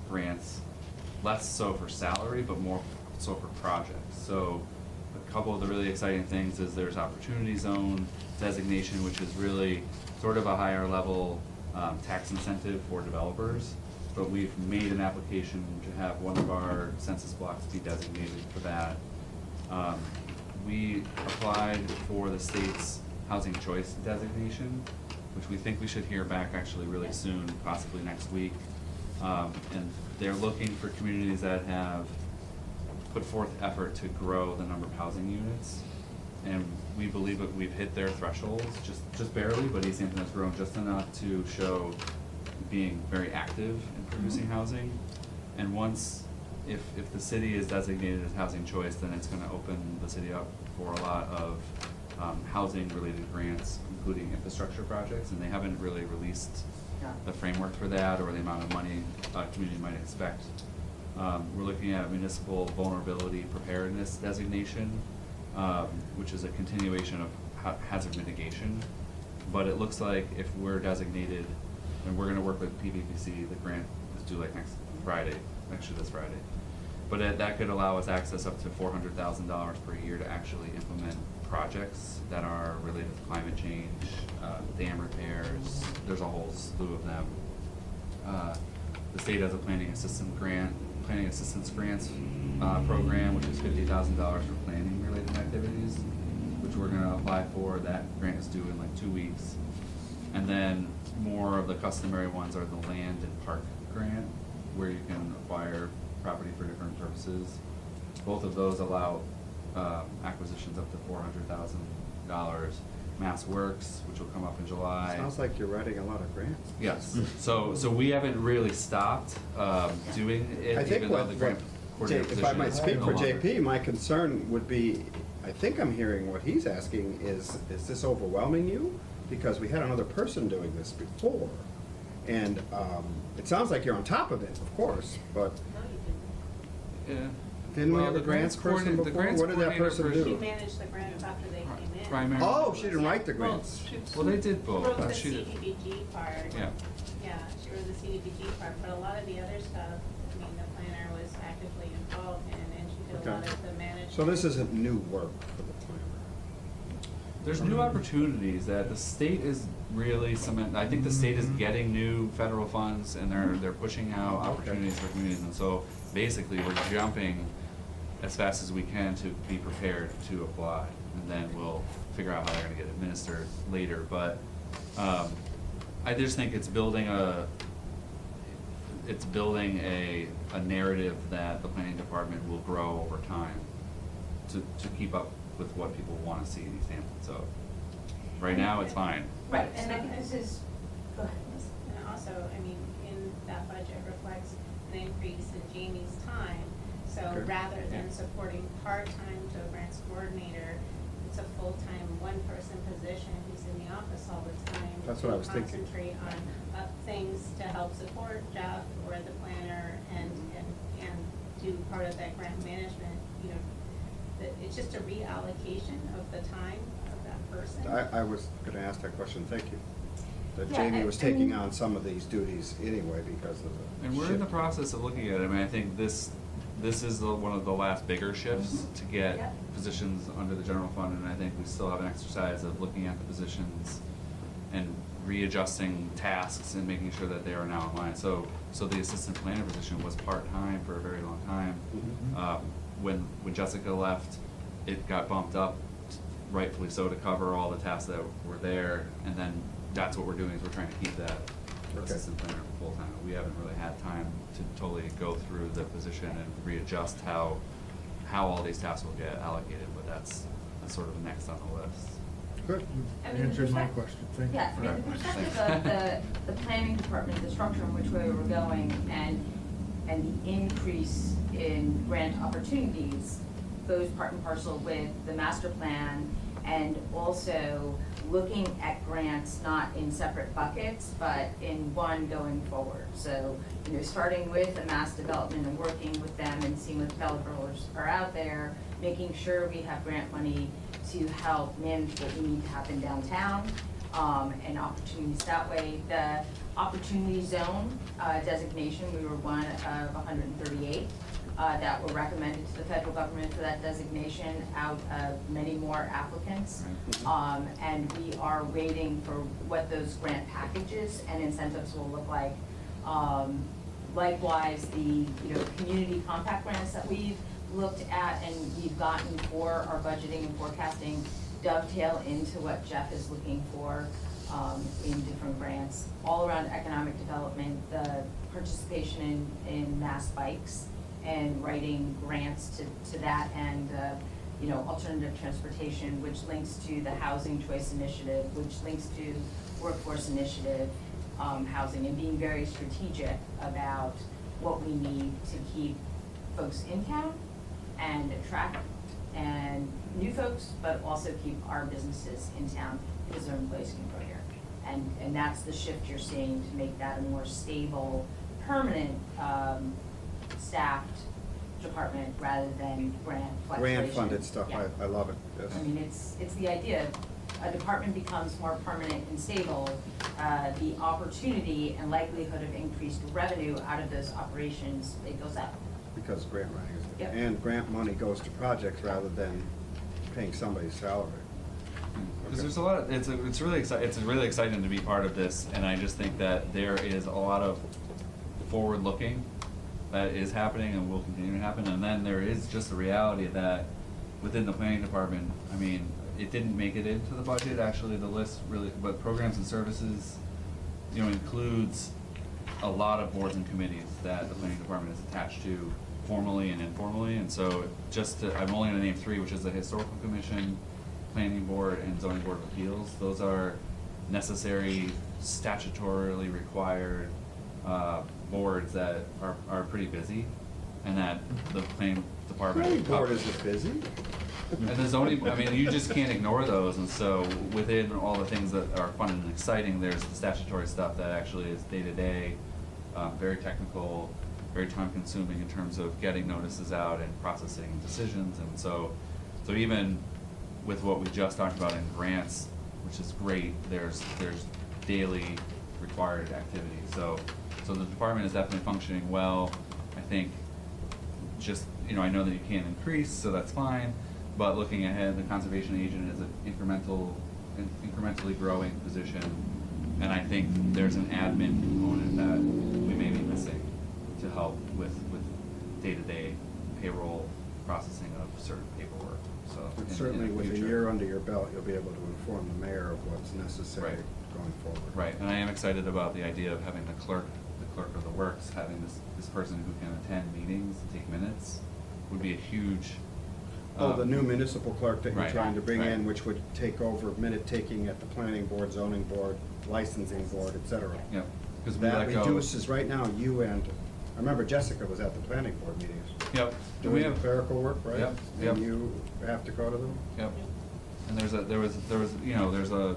grants, less so for salary, but more so for projects. So a couple of the really exciting things is there's opportunity zone designation, which is really sort of a higher level tax incentive for developers. But we've made an application to have one of our census blocks be designated for that. We applied for the state's housing choice designation, which we think we should hear back actually really soon, possibly next week. And they're looking for communities that have put forth effort to grow the number of housing units. And we believe that we've hit their thresholds, just barely, but East Hampton has grown just enough to show being very active in producing housing. And once, if the city is designated as housing choice, then it's gonna open the city up for a lot of housing-related grants, including infrastructure projects, and they haven't really released the framework for that or the amount of money a community might expect. We're looking at municipal vulnerability preparedness designation, which is a continuation of hazard mitigation. But it looks like if we're designated, and we're gonna work with PVPC, the grant is due like next Friday, actually this Friday. But that could allow us access up to $400,000 per year to actually implement projects that are related to climate change, dam repairs. There's a whole slew of them. The state has a planning assistance grants program, which is $50,000 for planning related activities, which we're gonna apply for. That grant is due in like 2 weeks. And then more of the customary ones are the land and park grant, where you can acquire property for different purposes. Both of those allow acquisitions up to $400,000. Mass Works, which will come up in July. Sounds like you're writing a lot of grants. Yes, so we haven't really stopped doing it, I think even though the grant coordinator if I position might is speak no for longer. JP, my concern would be, I think I'm hearing what he's asking is this overwhelming you? Because we had another person doing this before, and it sounds like you're on top of it, of course, but No, you didn't. Yeah. didn't we Well, have a the grants person the before? grants What did that coordinator person person- She do? managed the grants after they came in. Primarily. Oh, she didn't write the Well, grants. Well, they did both. Wrote the She did- CDBG part. Yeah. Yeah, she wrote the CDBG part, but a lot of the other stuff, I mean, the planner was actively involved in, and she did a lot Okay. of the management. So this isn't new work for the planner? There's new opportunities that the state is really I think the state is getting new federal funds and they're pushing out Okay. opportunities for communities, and so basically we're jumping as fast as we can to be prepared to apply, and then we'll figure out how they're gonna get administered later, but I just think it's building a narrative that the planning department will grow over time to keep up with what people wanna see in East Hampton, so, right now, it's fine. Right, and I think this is, go ahead, Liz. And also, I mean, in that budget reflects an increase in Jamie's time. So Okay. rather than supporting part-time to a grants coordinator, it's a full-time, one-person position who's in the office all the time. That's what I was thinking. To concentrate on things to help support Jeff or the planner and do part of that grant management, you know. It's just a reallocation of the time of that person. I was gonna ask that question, thank you. That Yeah, Jamie I- was I taking mean- on some of these duties anyway because of the And we're in the shift. process of looking at it, I mean, I think this is one of the last bigger shifts to get Yeah. positions under the general fund, and I think we still have an exercise of looking at the positions and readjusting tasks and making sure that they are now in line. So the assistant planner position was part-time for a very long time. Mhm. When Jessica left, it got bumped up, rightfully so, to cover all the tasks that were there, and then that's what we're doing, is we're trying to keep that Okay. assistant planner full-time. We haven't really had time to totally go through the position and readjust how all these tasks will get allocated, but that's sort of next on the list. Good. I mean, the Answered my perspec- question, thank you. Yeah, I mean, the perspective of the planning department, the structure in which way we were going, and the increase in grant opportunities goes part and parcel with the master plan, and also looking at grants not in separate buckets, but in one going forward. So, you know, starting with the mass development and working with them and seeing what developers are out there, making sure we have grant money to help manage what we need to happen downtown, and opportunities that way. The opportunity zone designation, we were one of 138 that were recommended to the federal government for that designation out of many more applicants. And we are waiting for what those grant packages and incentives will look like. Likewise, the, community compact grants that we've looked at and we've gotten for our budgeting and forecasting dovetail into what Jeff is looking for in different grants. All around economic development, the participation in mass bikes and writing grants to that and, alternative transportation, which links to the Housing Choice Initiative, which links to Workforce Initiative, housing, and being very strategic about what we need to keep folks in town and attract and new folks, but also keep our businesses in town because their employees can grow here. And that's the shift you're seeing to make that a more stable, permanent, staffed department rather than grant fluctuation. Grant-funded stuff, Yeah. I love it, yes. I mean, it's the idea, a department becomes more permanent and stable, the opportunity and likelihood of increased revenue out of those operations, it goes up. Because grant money is, Yep. and grant money goes to projects rather than paying somebody's salary. Because Okay. there's a lot of, it's really exciting to be part of this, and I just think that there is a lot of forward looking that is happening and will continue to happen, and then there is just the reality that within the planning department, I mean, it didn't make it into the budget, actually, the list really, but programs and services, includes a lot of boards and committees that the planning department is attached to formally and informally, and so I'm only gonna name three, which is the Historical Commission, Planning Board, and Zoning Board of Appeals. Those are necessary, statutorily required, boards that are pretty busy, and that the planning department. Planning board isn't busy. And the zoning, I mean, you just can't ignore those, and so within all the things that are fun and exciting, there's the statutory stuff that actually is day-to-day, very technical, very time-consuming in terms of getting notices out and processing decisions, and so even with what we just talked about in grants, which is great, there's daily required activity, so the department is definitely functioning well. I think just, I know that you can't increase, so that's fine, but looking ahead, the conservation agent is an incrementally growing position, and I think there's an admin component that we may be missing to help with day-to-day payroll processing of certain paperwork, so. But in certainly the with a future. year under your belt, you'll be able to inform the mayor of what's necessary Right. going forward. Right, and I am excited about the idea of having the clerk of the works, having this person who can attend meetings and take minutes, would be a huge Oh, the new municipal clerk that you're Right, trying to bring in, right. which would take over minute taking at the planning board, zoning board, licensing board, et cetera. Yep, because we That let go. reduces, right now, you and, I remember Jessica was at the planning board meetings. Yep, and we Doing have, clerical work, right? Yep, yep. And you have to go to them? yep, and there's a,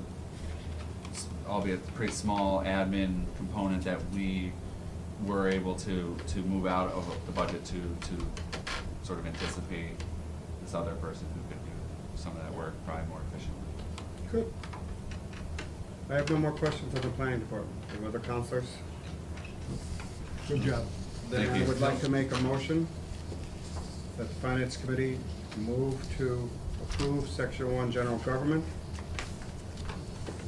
albeit pretty small admin component that we were able to move out of the budget to sort of anticipate this other person who could do some of that work probably more efficiently. Good. I have no more questions of the planning department. Any other counselors? Good job. Then Thank I you. would like to make a motion that the finance committee move to approve section 1 general government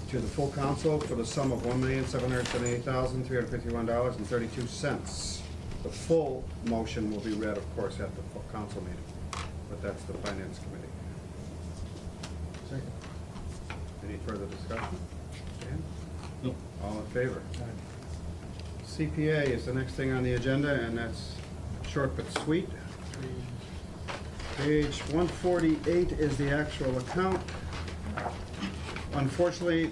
to the full council for the sum of $1,778,351.32. The full motion will be read, of course, at the full council meeting, but that's the finance committee. Second. Any further discussion? Dan? Nope. All in favor? CPA is the next thing on the agenda, and that's short but sweet. Page 148 is the actual account. Unfortunately,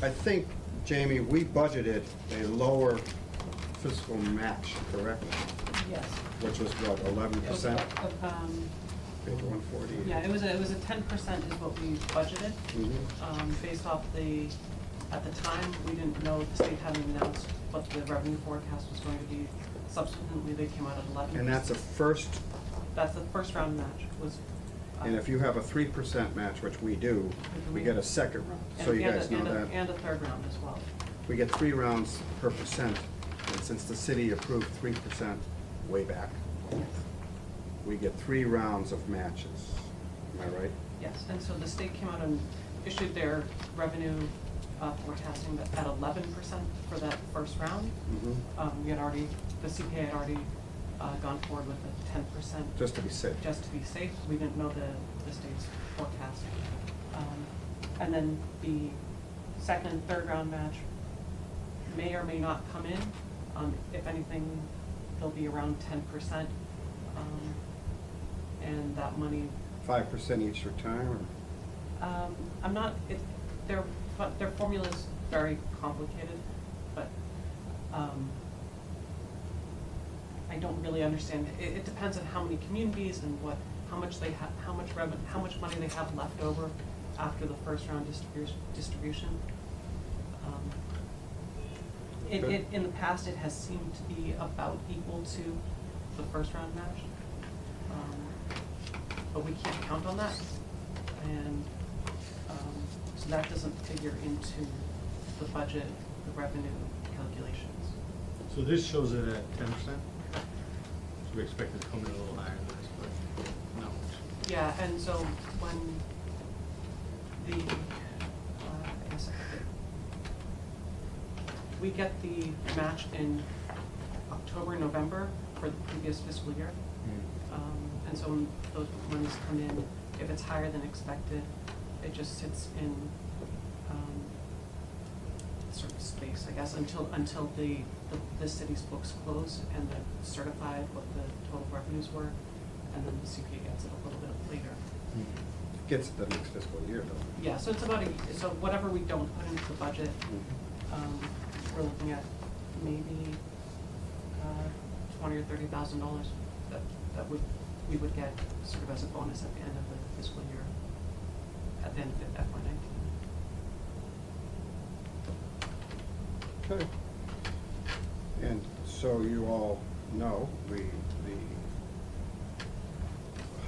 I think, Jamie, we budgeted a lower fiscal match, correct? Yes. Which was what, 11%? Page 148. Yeah, it was a 10% is what we budgeted, Mhm. based off at the time, we didn't know, the state hadn't announced what the revenue forecast was going to be. Subsequently, they came out at 11%. And that's the first, That's the first round match was. and if you have a 3% match, which we do, we get a second round. So you guys know that. And a third round as well. We get 3 rounds per percent, and since the city approved 3% way back, we get 3 rounds of matches. Am I right? Yes, and so the state came out and issued their revenue forecasting at 11% for that first round. We had already, the CPA had already gone forward with a 10%. Just to be safe. Just to be safe. We didn't know the state's forecast. And then the second and third round match may or may not come in. If anything, they'll be around 10%. And that money, 5% each return, or? I'm not, their formula's very complicated, but, I don't really understand. It depends on how many communities and how much they have, how much money they have left over after the first round distribution. Okay. In the past, it has seemed to be about equal to the first round match. But we can't count on that. And, so that doesn't figure into the budget, the revenue calculations. So this shows it at 10%? So we expect it to come in a little higher than this, but not much. Yeah, and so when the, I guess we get the match in October, November for the previous fiscal year. And so when those monies come in, if it's higher than expected, it just sits in sort of space, I guess, until the city's books close and they're certified what the total revenues were, and then the CPA gets it a little bit later. Gets it the next fiscal year, though. Yeah, so it's about so whatever we don't put into the budget, we're looking at maybe $20,000 or $30,000 that we would get sort of as a bonus at the end of the fiscal year, at the end of FY19. Okay. And so you all know, the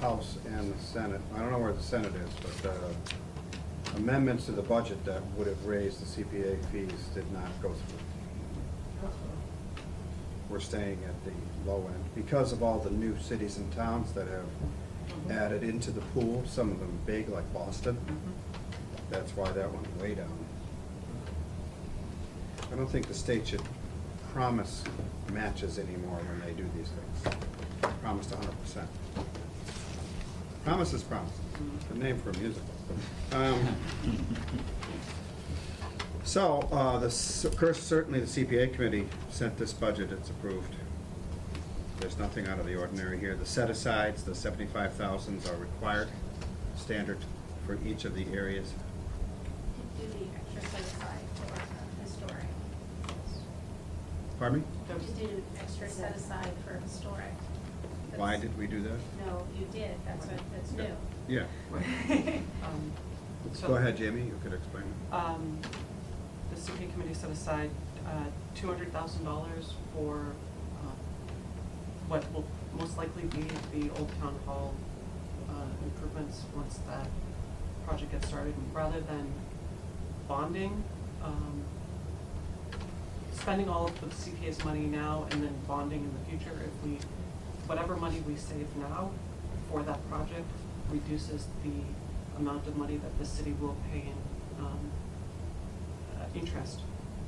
House and the Senate, I don't know where the Senate is, but amendments to the budget that would have raised the CPA fees did not go through. We're staying at the low end because of all the new cities and towns that have added into the pool, some of them big like Boston. That's why that went way down. I don't think the state should promise matches anymore when they do these things. Promised 100%. Promise is promise. The name for a musical. So, of course, certainly the CPA committee sent this budget, it's approved. There's nothing out of the ordinary here. The set-asides, the 75,000s are required, standard for each of the areas. Do the extra set aside for historic. Pardon me? To do extra set aside for historic. Why That's- did we do that? No, you did, that's new. Yeah. Um, so, Go ahead, Jamie, you could explain it. The CPA committee set aside $200,000 for what will most likely be the Old Town Hall improvements once that project gets started. And rather than bonding, spending all of the CPA's money now and then bonding in the future, whatever money we save now for that project reduces the amount of money that the city will pay in interest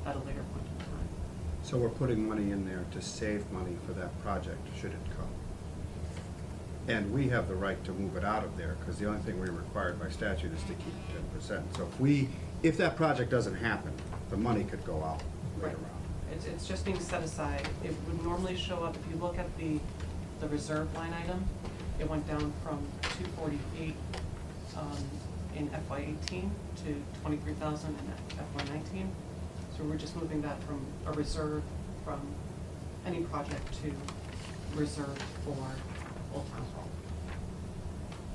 at a later point in time. So we're putting money in there to save money for that project, should it come. And we have the right to move it out of there, because the only thing we're required by statute is to keep 10%. So if that project doesn't happen, the money could go out later on. It's just being set aside. It would normally show up, if you look at the reserve line item, it went down from 248 in FY18 to 23,000 in FY19. So we're just moving that from a reserve from any project to reserve for Old Town Hall.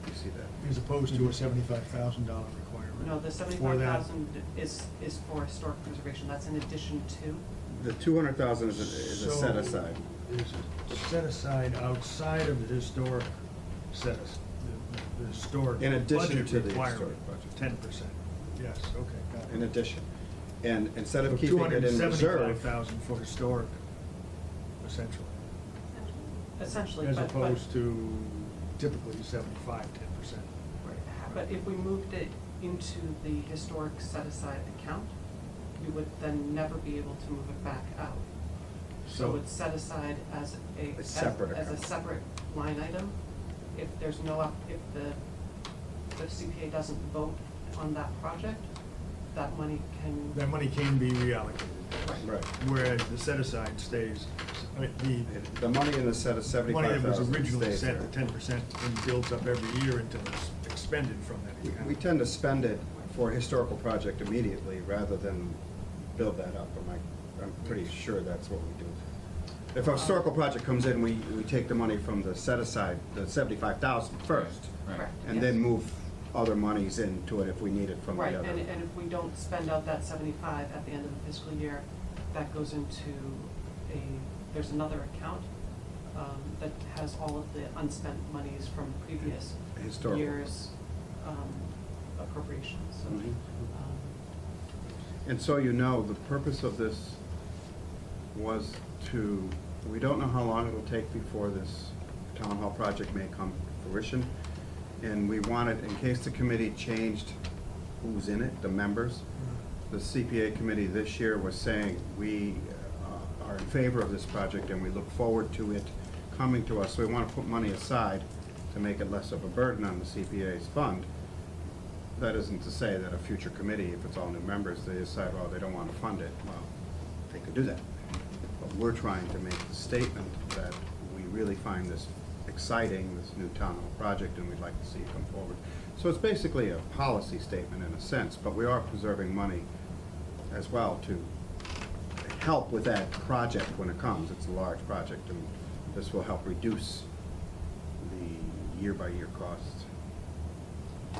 You see that? As opposed to a $75,000 requirement. No, the for that. 75,000 is for historic preservation. That's in addition to. The 200,000 is a So, set-aside. Is a set aside outside of the historic the historic In addition budget to the requirement, historic budget. 10%. Yes, okay, got it. In addition. And instead of So keeping it in reserve, $275,000 for historic, essentially, Essentially, as but. opposed to typically 75, 10%. But if we moved it into the historic set-aside account, we would then never be able to move it back out. So So- it's set aside as A separate as a account. separate line item. If there's no, if the CPA doesn't vote on that project, that money can. That money can be reallocated. right. Whereas the set-aside stays, I mean, The money in the set of the 75,000 money that was originally stays set there. at 10% and builds up every year until it's expended from that account. We tend to spend it for a historical project immediately rather than build that up. I'm pretty sure that's what we do. If a historical project comes in, we take the money from the set-aside, the 75,000 first, Right. Correct, and yes. then move other monies into it if we need it from the Right, other. and if we don't spend out that 75 at the end of the fiscal year, that goes into there's another account that has all of the unspent monies from previous Historical. years' appropriations, so. Mhm. And so you know, the purpose of this was we don't know how long it'll take before this town hall project may come to fruition. And we wanted, in case the committee changed who's in it, the members, the CPA committee this year was saying, we are in favor of this project and we look forward to it coming to us. So we want to put money aside to make it less of a burden on the CPA's fund. That isn't to say that a future committee, if it's all new members, they decide, well, they don't want to fund it, well, they could do that. But we're trying to make the statement that we really find this exciting, this new town hall project, and we'd like to see it come forward. So it's basically a policy statement in a sense, but we are preserving money as well to help with that project when it comes. It's a large project, and this will help reduce the year-by-year costs.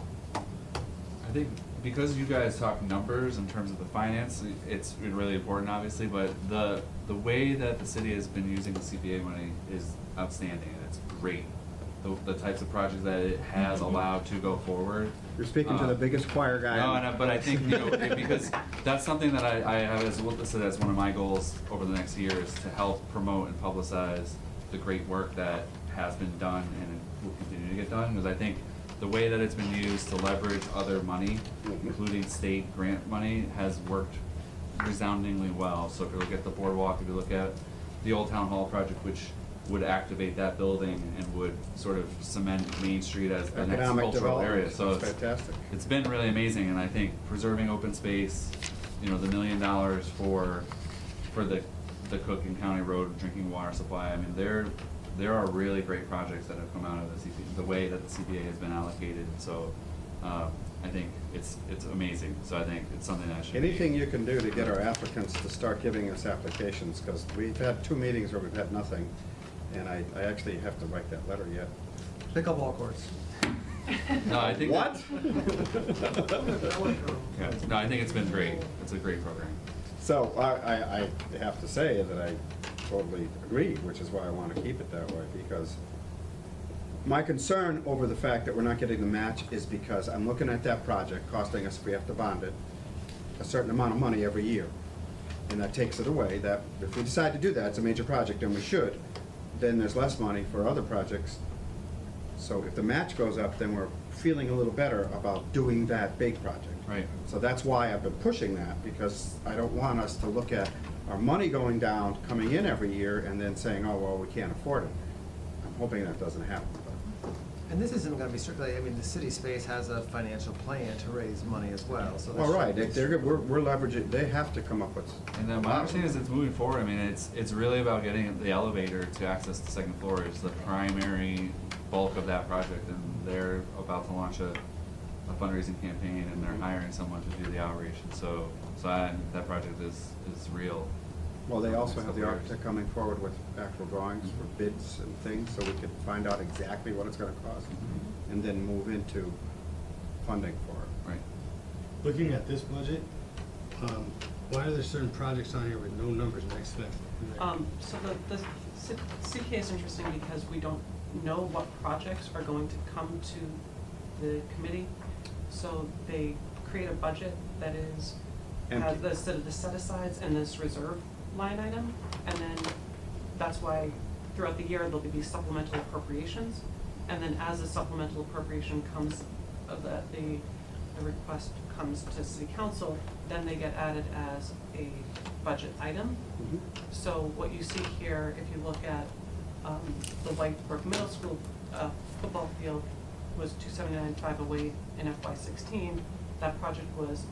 I think because you guys talk numbers in terms of the finance, it's really important, obviously, but the way that the city has been using the CPA money is outstanding, and it's great. The types of projects that it has allowed to go forward. You're speaking to the biggest choir guy. No, but I think, because that's something that I have as listed as one of my goals over the next year is to help promote and publicize the great work that has been done and will continue to get done, because I think the way that it's been used to leverage other money, including state grant money, has worked resoundingly well. So if you look at the boardwalk, if you look at the Old Town Hall project, which would activate that building and would sort of cement Main Street as the next Economic cultural area. development, So it's fantastic. It's been really amazing, and I think preserving open space, the $1 million for the Cook and County Road drinking water supply, I mean, there are really great projects that have come out of the CPA, the way that the CPA has been allocated, so, I think it's amazing, so I think it's something that should be. Anything you can do to get our applicants to start giving us applications, because we've had 2 meetings where we've had nothing, and I actually have to write that letter yet. Pickleball courts. No, I think. What? Yeah, no, I think it's been great, it's a great program. So I have to say that I totally agree, which is why I want to keep it that way, because my concern over the fact that we're not getting the match is because I'm looking at that project costing us, if we have to bond it, a certain amount of money every year. And that takes it away, that if we decide to do that, it's a major project, and we should, then there's less money for other projects. So if the match goes up, then we're feeling a little better about doing that big project. Right. So that's why I've been pushing that, because I don't want us to look at our money going down, coming in every year, and then saying, oh, well, we can't afford it. I'm hoping that doesn't happen, but. And this isn't gonna be strictly, I mean, the city space has a financial plan to raise money as well, so. Well, right, we're leveraging, they have to come up with. And then my understanding is it's moving forward, I mean, it's really about getting the elevator to access the second floor is the primary bulk of that project, and they're about to launch a fundraising campaign, and they're hiring someone to do the outreach, and so that project is real. Well, they also have the architect coming forward with actual drawings for bids and things, so we could find out exactly what it's gonna cost, and then move into funding for it. Right. Looking at this budget, why are there certain projects on here with no numbers next to them? So the CPA is interesting because we don't know what projects are going to come to the committee. So they create a budget that has Empty. the set-asides and this reserve line item. And then that's why throughout the year, there'll be these supplemental appropriations. And then as the supplemental appropriation comes, the request comes to city council, then they get added as a budget item. Mhm. So what you see here, if you look at the White Brook Middle School football field was $279,508 in FY16. That project was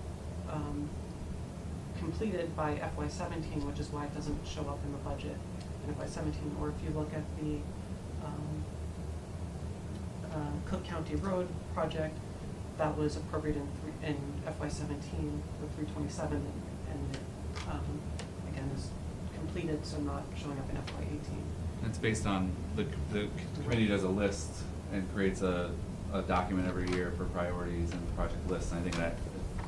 completed by FY17, which is why it doesn't show up in the budget in FY17. Or if you look at the Cook County Road project, that was appropriated in FY17 with 327, and again is completed, so not showing up in FY18. It's based on, the committee does a list and creates a document every year for priorities and project lists, and I think that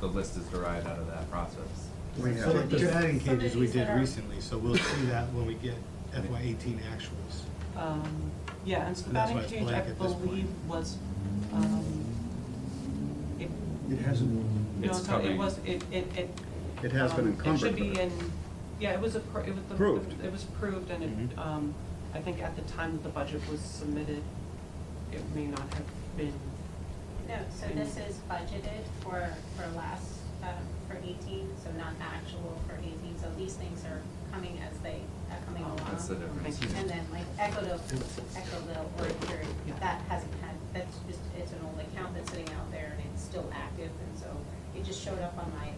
the list is derived out of that process. We So have, the batting Some of cages we these did that are- recently, so we'll see that when we get FY18 actuals. Yeah, and so the And that's batting why it's cage, I blank at this point. believe, was, it, It hasn't, no, It's it's not, it coming. was, it. It has been It should encumbered, be but- in, yeah, it was it was the. Approved. It was approved, and it, Mhm. I think at the time that the budget was submitted, it may not have been. No, so this is budgeted for last, for 18, so not actual for 18, so these things are coming as they are coming Oh, along. That's the difference. Thank you. And then like Echoville Orchard, Yeah. that hasn't had, that's just, it's an old account that's sitting out there and it's still active, and so it just showed up on my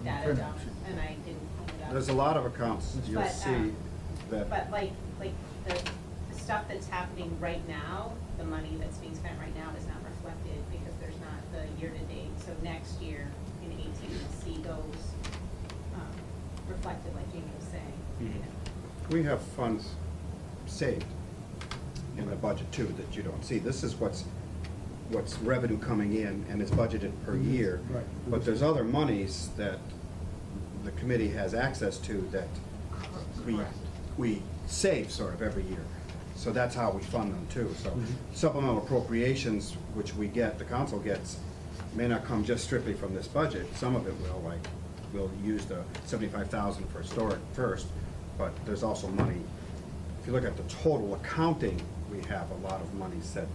data dump, and I didn't clean it up. there's a lot of accounts you'll But, see that. But like the stuff that's happening right now, the money that's being spent right now is not reflected because there's not the year-to-date. So next year, in 18, you'll see those reflected, like Jamie was saying. you Mhm. know. We have funds saved in the budget too that you don't see. This is what's revenue coming in and it's budgeted per year. Right. But there's other monies that the committee has access to that Correct. we save sort of every year. So that's how we fund them too. So Mhm. supplemental appropriations, which we get, the council gets, may not come just strictly from this budget. Some of it will, like, we'll use the 75,000 for historic first, but there's also money. If you look at the total accounting, we have a lot of monies that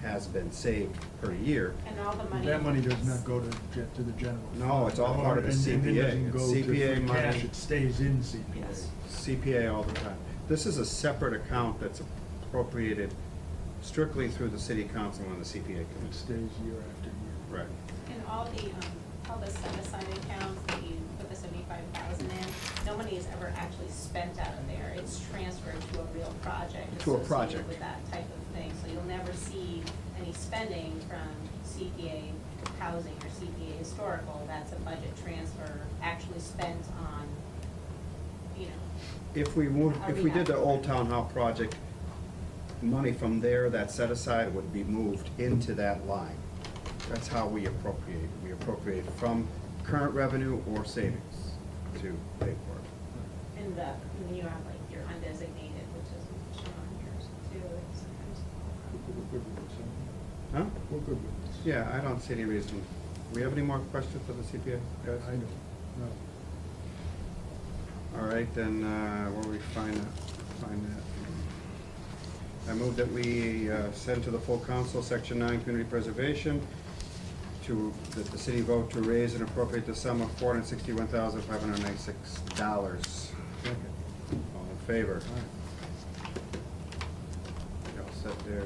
has been saved per year. And all the money. that money does not go to the general. No, it's all fund. part of the And it CPA. doesn't It's go to CPA free money. cash, it stays in CPA. Yes. CPA all the time. This is a separate account that's appropriated strictly through the city council and the CPA It committee. stays year after year. Right. And all the set-aside accounts that you put put the 75,000 in, no money is ever actually spent out of there. It's transferred to a real project To a project. associated with that type of thing. So you'll never see any spending from CPA housing or CPA historical. That's a budget transfer actually spent on, you know, If we moved, if we did the Old Town Hall project, money from there that's set aside would be moved into that line. That's how we appropriate. We appropriate from current revenue or savings to pay for it. and when you have like your undesignated, which is shown on yours too, it's sometimes. We're good with this, Huh? We're good with this. Yeah, I don't see any reason. We have any more questions for the CPA, guys? I don't, no. All right, then, where do we find that? I move that we send to the full council, section 9, community preservation, that the city vote to raise and appropriate the sum of $461,596. Second. All in favor? All right. You all set there.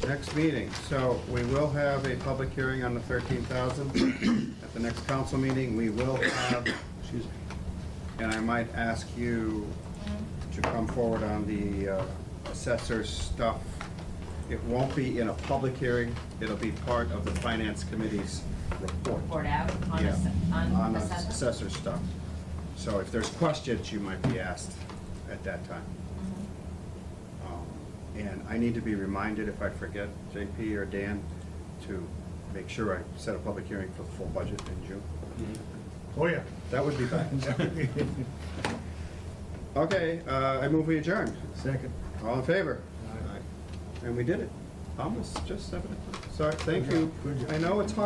Next meeting, so we will have a public hearing on the 13,000. At the next council meeting, we will have, Excuse me. and I might ask you to come forward on the assessor's stuff. It won't be in a public hearing, it'll be part of the finance committee's report. Report out on Yeah, on the assessment? assessor stuff. So if there's questions, you might be asked at that time. And I need to be reminded, if I forget, JP or Dan, to make sure I set a public hearing for the full budget in June. Oh, yeah. That would be fine. Okay, I move we adjourn. Second. All in favor? Aye. And we did it. Almost, just 7 o'clock. Sorry, thank you. Good job. I know it's hard.